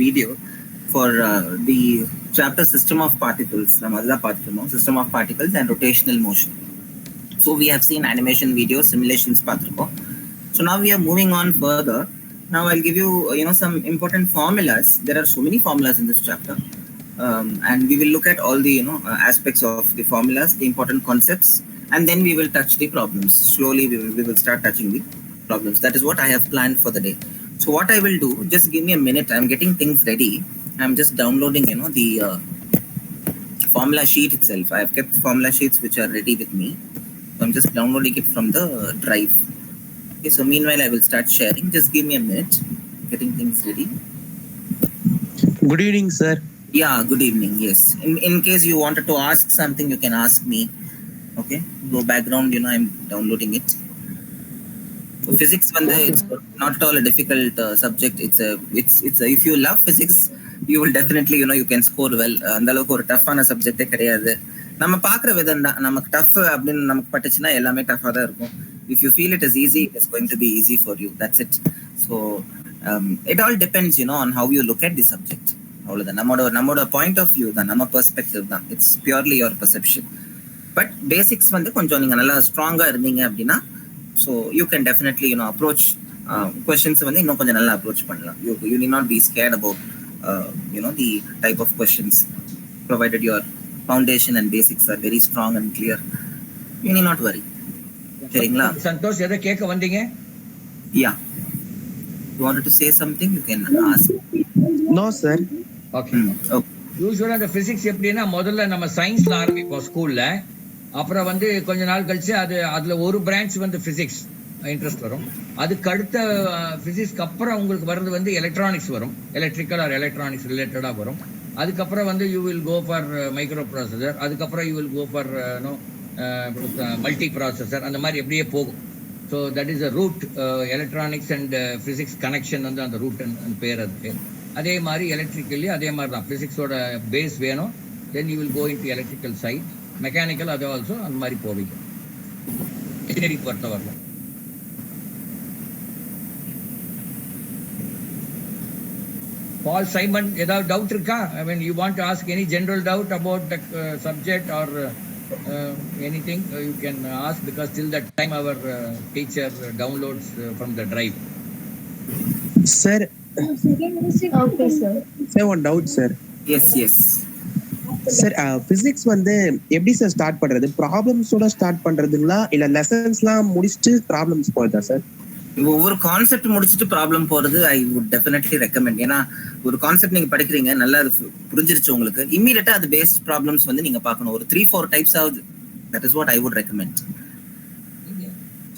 video for the chapter system of particles. நம்ம அதெல்லாம் பார்த்துருந்தோம், system of particles and rotational motion. So we have seen animation video simulations பார்த்துருக்கோம். So now we are moving on further. Now I'll give you some important formulas. There are so many formulas in this chapter, and we will look at all the aspects of the formulas, the important concepts, and then we will touch the problems. Slowly we will start touching the problems. That is what I have planned for the day. So what I will do, just give me a minute. I'm getting things ready. I'm just downloading the formula sheet itself. I have kept formula sheets which are ready with me. So I'm just downloading it from the drive. Okay, so meanwhile I will start sharing. Just give me a minute. Getting things ready. Good evening, sir. Yeah, good evening. Yes. In case you wanted to ask something, you can ask me. Okay. So background, I'm downloading it. So physics, it's not at all a difficult subject. It's if you love physics, you will definitely you can score well. அந்த அளவுக்கு ஒரு டஃப்பான சப்ஜெக்டே கிடையாது. நம்ம பார்க்குற விதம் தான், நமக்கு டஃப் அப்படின்னு நமக்கு பட்டுச்சுன்னா எல்லாமே டஃப்பாக தான் இருக்கும். If you feel it is easy, it is going to be easy for you. That's it. So it all depends on how you look at the subject. அவ்வளோதான், நம்மளோட பாயிண்ட் ஆஃப் வியூ தான், நம்ம பெர்ஸ்பெக்டிவ் தான். It's purely your perception. But basics கொஞ்சம் நீங்கள் நல்லா ஸ்ட்ராங்காக இருந்தீங்க அப்படின்னா, so you can definitely approach questions இன்னும் கொஞ்சம் நல்லா அப்ரோச் பண்ணலாம். You need not be scared about the type of questions, provided your foundation and basics are very strong and clear. You need not worry. சரிங்களா? சந்தோஷ், எதை கேட்க வந்தீங்க? Yeah, you wanted to say something, you can ask. No, sir. Okay. யூஸ்வலாக அந்த ஃபிசிக்ஸ் எப்படின்னா, முதல்ல நம்ம சயின்ஸில் ஆரம்பிப்போம் ஸ்கூலில். அப்புறம் கொஞ்ச நாள் கழிச்சு அதில் ஒரு பிரான்ச் ஃபிசிக்ஸ் இன்ட்ரெஸ்ட் வரும். அதுக்கு அடுத்த ஃபிசிக்ஸ்க்கு அப்புறம் உங்களுக்கு வர்றது எலக்ட்ரானிக்ஸ் வரும், எலக்ட்ரிக்கல் ஆர் எலக்ட்ரானிக்ஸ் ரிலேட்டடாக வரும். அதுக்கப்புறம் you will go for microprocessor. அதுக்கப்புறம் you will go for multiprocessor. அந்த மாதிரி எப்படியே போகும். So that is a route. Electronics and physics connection அந்த ரூட் அந்த பேர் அதுக்கு. அதே மாதிரி எலக்ட்ரிக்கல்லி அதே மாதிரி தான், ஃபிசிக்ஸோட பேஸ் வேணும். Then you will go into electrical side, mechanical, அது ஆல்சோ அந்த மாதிரி போவீங்க இன்ஜினியரிங் பொறுத்த வரலாம். பால் சைமன், ஏதாவது டவுட் இருக்கா? I mean, you want to ask any general doubt about the subject or anything you can ask, because till that time our teacher downloads from the drive. Sir. Okay, sir. Sir, one doubt, sir. Yes. Sir, physics எப்படி சார் ஸ்டார்ட் பண்றது? ப்ராப்ளம்ஸோட ஸ்டார்ட் பண்றதுங்களா இல்ல லெசன்ஸ்லாம் முடிச்சிட்டு ப்ராப்ளம்ஸ் போறதா சார்? ஒவ்வொரு கான்செப்ட் முடிச்சுட்டு ப்ராப்ளம் போறது ஐ வுட் டெஃபினெட்லி ரெக்கமெண்ட். ஏன்னா ஒரு கான்செப்ட் நீங்க படிக்கிறீங்க, நல்லா அது புரிஞ்சிருச்சு உங்களுக்கு, இம்மீடியட்டா அது பேஸ்ட் ப்ராப்ளம்ஸ் நீங்க பார்க்கணும். ஒரு 3-4 டைப்ஸ் ஆகுது. That is what I would recommend.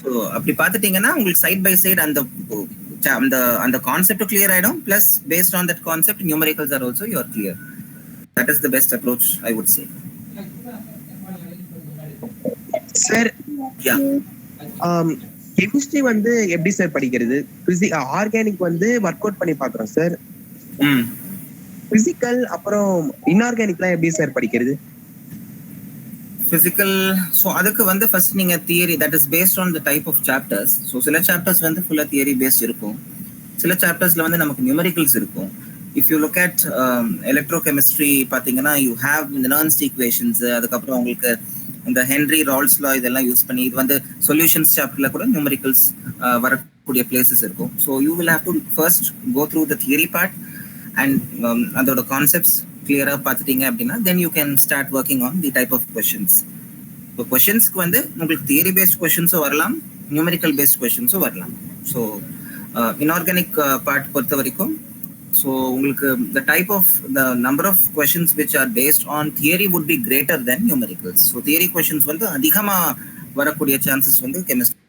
So அப்படி பார்த்துட்டீங்கன்னா உங்களுக்கு சைட் பை சைடு அந்த கான்செப்ட் கிளியர் ஆயிடும். Plus based on that concept numericals are also you are clear. That is the best approach I would say. Sir, yeah, chemistry எப்படி சார் படிக்கிறது? ஆர்கானிக் ஒர்க் அவுட் பண்ணி பாக்குறோம் சார். பிசிக்கல் அப்புறம் இன்ஆர்கானிக்லாம் எப்படி சார் படிக்கிறது? பிசிக்கல், ஸோ அதுக்கு ஃபர்ஸ்ட் நீங்க theory, that is based on the type of chapters. So சில சாப்டர்ஸ் ஃபுல்லா தியரி பேஸ்ட் இருக்கும், சில சாப்டர்ஸ்ல நமக்கு நியூமரிக்கல்ஸ் இருக்கும். If you look at electrochemistry பார்த்தீங்கன்னா, யூ ஹேவ் இந்த நர்ன்ஸ்ட் ஈக்குவேஷன்ஸ், அதுக்கப்புறம் உங்களுக்கு இந்த ஹென்ரி ரால்ஸ் லா இதெல்லாம் யூஸ் பண்ணி இது சொல்யூஷன்ஸ் சாப்டர்ல கூட நியூமரிக்கல்ஸ் வரக்கூடிய பிளேசஸ் இருக்கும். So you will have to first go through the theory part and அதோட கான்செப்ட்ஸ் கிளியராக பார்த்துட்டீங்க அப்படின்னா then you can start working on the type of questions. இப்போ கொஷின்ஸ்க்கு உங்களுக்கு தியரி பேஸ்ட் கொஷின்ஸும் வரலாம், நியூமரிக்கல் பேஸ்ட் கொஷின்ஸும் வரலாம். ஸோ இன்ஆர்கானிக் பார்ட் பொறுத்த வரைக்கும், so the type of the number of questions which are based on theory would be greater than numericals. So theory questions அதிகமா வரக்கூடிய chances chemistry.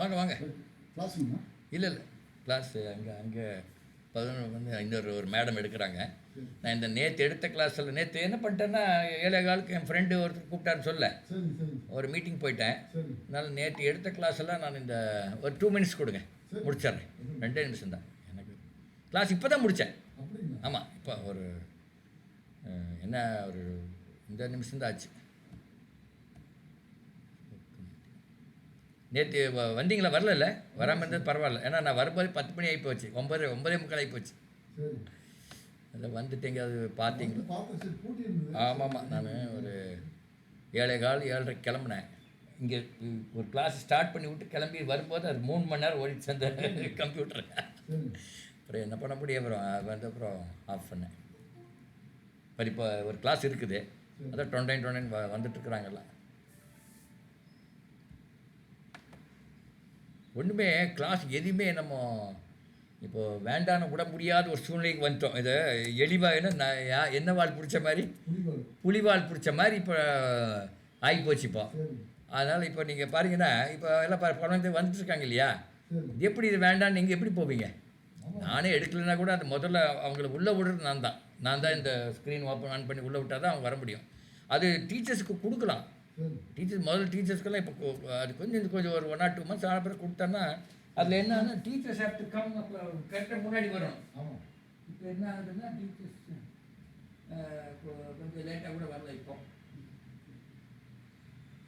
வாங்க வாங்க. கிளாஸுங்களா? இல்லை கிளாஸ் அங்கே 11 வந்து இன்னொரு ஒரு மேடம் எடுக்கிறாங்க. நான் இந்த நேற்று எடுத்த கிளாஸில் நேற்று என்ன பண்ணிட்டேன்னா 7:15 என் ஃப்ரெண்டு ஒருத்தர் கூப்பிட்டாருன்னு சொல்ல ஒரு மீட்டிங் போயிட்டேன். அதனால் நேற்று எடுத்த கிளாஸெல்லாம் நான் இந்த ஒரு 2 மினிட்ஸ் கொடுங்க, முடிச்சிட்றேன். 2 நிமிஷம் தான் எனக்கு கிளாஸ். இப்போ தான் முடித்தேன். ஆமாம், இப்போ ஒரு என்ன ஒரு இந்த நிமிஷம் தான் ஆச்சு. நேற்று வந்தீங்களா? வரல, வராமல் இருந்தது பரவாயில்ல. ஏன்னா நான் வரும்போது 10 மணி ஆகி போச்சு, 9:45 ஆகி போச்சு. அதில் வந்துட்டீங்க, அது பார்த்தீங்களா? ஆமாம், நான் ஒரு 7:15 7:30 கிளம்புனேன். இங்கே ஒரு கிளாஸ் ஸ்டார்ட் பண்ணி விட்டு கிளம்பி வரும்போது அது 3 மணி நேரம் ஓடிச்சு அந்த கம்ப்யூட்டர். அப்புறம் என்ன பண்ண முடியும், அப்புறம் ஆஃப் பண்ணேன். இப்போ ஒரு கிளாஸ் இருக்குது, அதான் 29 வந்துட்டுருக்குறாங்கல்லாம். ஒன்றுமே கிளாஸ் எதுவுமே நம்ம இப்போது வேண்டான்னு விட முடியாத ஒரு சூழ்நிலைக்கு வந்துட்டோம். இதை எலிவாயின்னு நான் என்ன வால் பிடிச்ச மாதிரி, புலிவால் பிடிச்ச மாதிரி இப்போ ஆகிப்போச்சு இப்போ. அதனால் இப்போ நீங்கள் பாருங்கன்னா இப்போ எல்லாம் குழந்தை வந்துட்டுருக்காங்க இல்லையா, இது எப்படி இது வேண்டான்னு நீங்கள் எப்படி போவீங்க? நானே எடுக்கலைன்னா கூட அது முதல்ல அவங்கள உள்ளே விடுறது நான் தான் இந்த ஸ்க்ரீன் ஆன் பண்ணி உள்ளே விட்டால் தான் அவங்க வர முடியும். அது டீச்சர்ஸுக்கு கொடுக்கலாம். டீச்சர்ஸ்க்கெல்லாம் இப்போ அது கொஞ்சம் ஒரு 1 or 2 months ஆன பிறகு கொடுத்தோன்னா அதில் என்னன்னா டீச்சர்ஸ் ஹேவ் டு கம் கரெக்டாக முன்னாடி வரணும். இப்போ என்ன ஆகுதுன்னா டீச்சர்ஸ் கொஞ்சம் லேட்டாக கூட வரல. இப்போ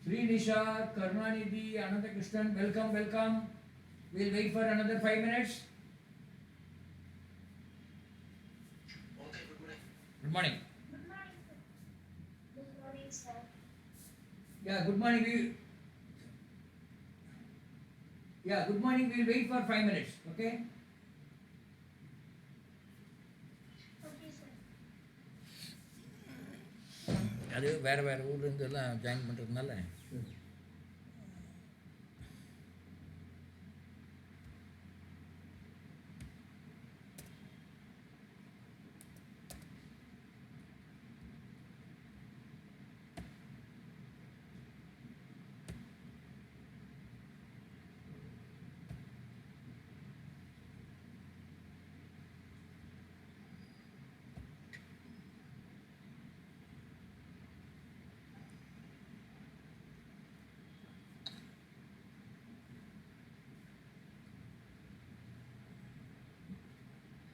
Srinisha, Karunanidhi, Ananthakrishnan, welcome. We'll wait for another 5 minutes. Good morning. Good morning, sir. Yeah, good morning. Good morning. We'll wait for 5 minutes. Okay? Okay, sir. அது வேறு ஊர்லேருந்து எல்லாம் ஜாயின் பண்ணுறதுனால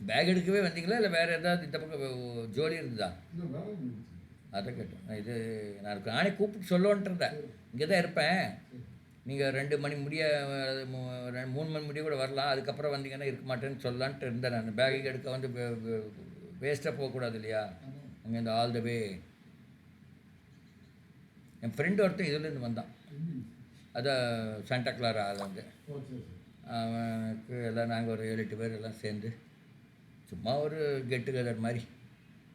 பேக் எடுக்கவே வந்தீங்களா இல்லை வேறு ஏதாவது இந்த பக்கம் ஜோலி இருந்ததா? அதை கேட்டோம். இது நான் நானே கூப்பிட்டு சொல்லோன்ட்டு இருந்தேன். இங்கே தான் இருப்பேன், நீங்கள் 2 மணி முடிய 3 மணி முடிய கூட வரலாம், அதுக்கப்புறம் வந்தீங்கன்னா இருக்க மாட்டேன்னு சொல்லலான்ட்டு இருந்தேன். நான் பேக் எடுக்க வந்து வேஸ்ட்டாக போகக்கூடாது இல்லையா, அங்கே இந்த all the way. N friend ஒருத்தன் இதுலேருந்து வந்தான், அதான் சாண்டா கிளாரா. அதில் வந்து அவனுக்கு எல்லாம் நாங்கள் ஒரு 7-8 பேர் எல்லாம் சேர்ந்து சும்மா ஒரு கெட் டுகெதர் மாதிரி.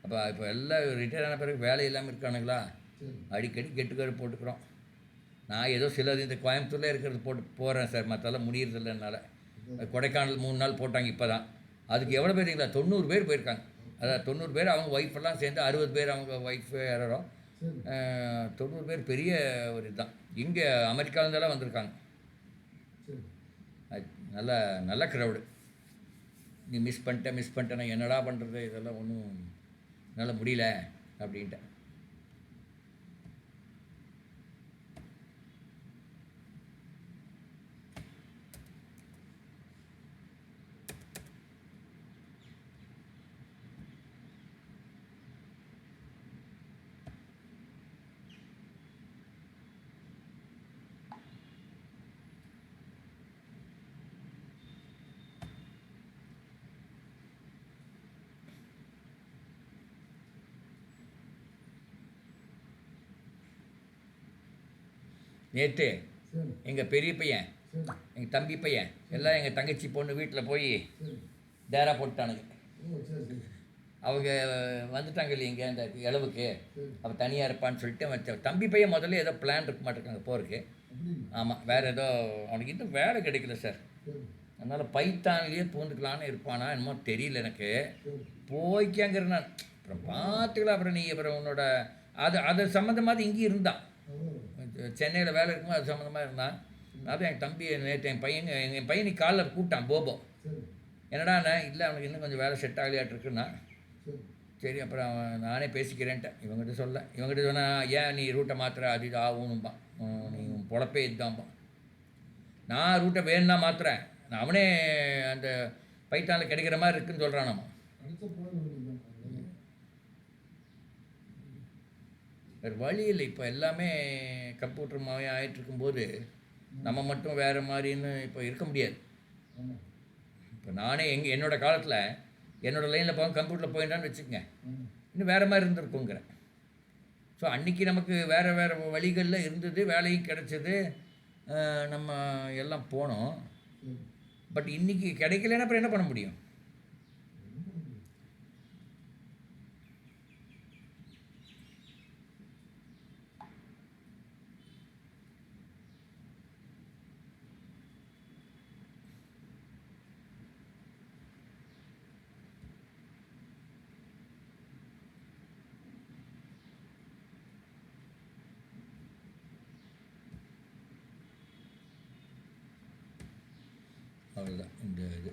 இப்போ எல்லாம் ரிட்டையர் ஆன பிறகு வேலை இல்லாமல் இருக்கானுங்களா, அடிக்கடி கெட் டுகெதர் போட்டுக்கிறோம். நான் ஏதோ சிலது இந்த கோயம்புத்தூரில் இருக்கிறது போகிறேன் சார், மற்றெல்லாம் முடியறதில்ல என்னால். கொடைக்கானல் 3 நாள் போட்டாங்க இப்போ தான். அதுக்கு எவ்வளோ பேருங்களா, 90 பேர் போயிருக்காங்க. அதான் 90 பேர் அவங்க ஒய்ஃபெல்லாம் சேர்ந்து 60 பேர் அவங்க ஒய்ஃபு யாரோ 90 பேர். பெரிய ஒரு இதுதான். இங்கே அமெரிக்காவிலேருந்தெல்லாம் வந்திருக்காங்க. நல்ல க்ரௌடு. நீ மிஸ் பண்ணிட்டேன்னா என்னடா பண்ணுறது, இதெல்லாம் ஒன்றும் என்னால் முடியல அப்படின்ட்டேன். நேற்று எங்கள் பெரிய பையன், எங்கள் தம்பி பையன் எல்லாம் எங்கள் தங்கச்சி பொண்ணு வீட்டில் போய் டேரா போட்டானுங்க. அவங்க வந்துட்டாங்க இல்லைங்க இந்த இளவுக்கு, அவள் தனியாக இருப்பான்னு சொல்லிட்டு அவன் தம்பி பையன் முதல்ல ஏதோ பிளான் இருக்க மாட்டிருக்காங்க போகிறதுக்கு. ஆமாம், வேறு ஏதோ அவனுக்கு இன்னும் வேலை கிடைக்கல சார். அதனால் பைத்தான்லேயே பூந்துக்கலான்னு இருப்பானா என்னமோ தெரியல எனக்கு. போய்க்காங்கிற நான் அப்புறம் பார்த்துக்கலாம். அப்புறம் நீ அப்புறம் உன்னோட அது சம்மந்தமாக இங்கேயும் இருந்தான், சென்னையில் வேலை இருக்கும்போது அது சம்மந்தமாக இருந்தான். அதான் என் தம்பி நேற்று என் பையனுக்கு காலில் கூப்பிட்டான் போபோ. என்னடாண்ணே, இல்லை அவனுக்கு இன்னும் கொஞ்சம் வேலை செட் ஆகலையாட்டிருக்குன்னா, சரி அப்புறம் நானே பேசிக்கிறேன்ட்டேன். இவங்ககிட்ட சொன்னால் ஏன் நீ ரூட்டை மாத்திர, அது இது ஆகணும்பா, நீ பொழப்பே இதுதான்பா. நான் ரூட்டை வேணும்னா மாத்திரேன், நான் அவனே அந்த பைத்தானில் கிடைக்கிற மாதிரி இருக்குன்னு சொல்கிறானாம்மா. வேறு வழி இல்லை. இப்போ எல்லாமே கம்ப்யூட்டர் மாதிரி ஆகிட்டுருக்கும்போது நம்ம மட்டும் வேறு மாதிரின்னு இப்போ இருக்க முடியாது. இப்போ நானே என்னோடய காலத்தில் என்னோடய லைனில் போக கம்ப்யூட்டரில் போயிட்டான்னு வச்சுக்கோங்க, இன்னும் வேறு மாதிரி இருந்திருக்குங்கிறேன். ஸோ அன்றைக்கி நமக்கு வேறு வழிகளில் இருந்தது, வேலையும் கிடச்சிது, நம்ம எல்லாம் போனோம். பட் இன்றைக்கி கிடைக்கலன்னா அப்புறம் என்ன பண்ண முடியும்? அவ்வளோதான் இந்த இது.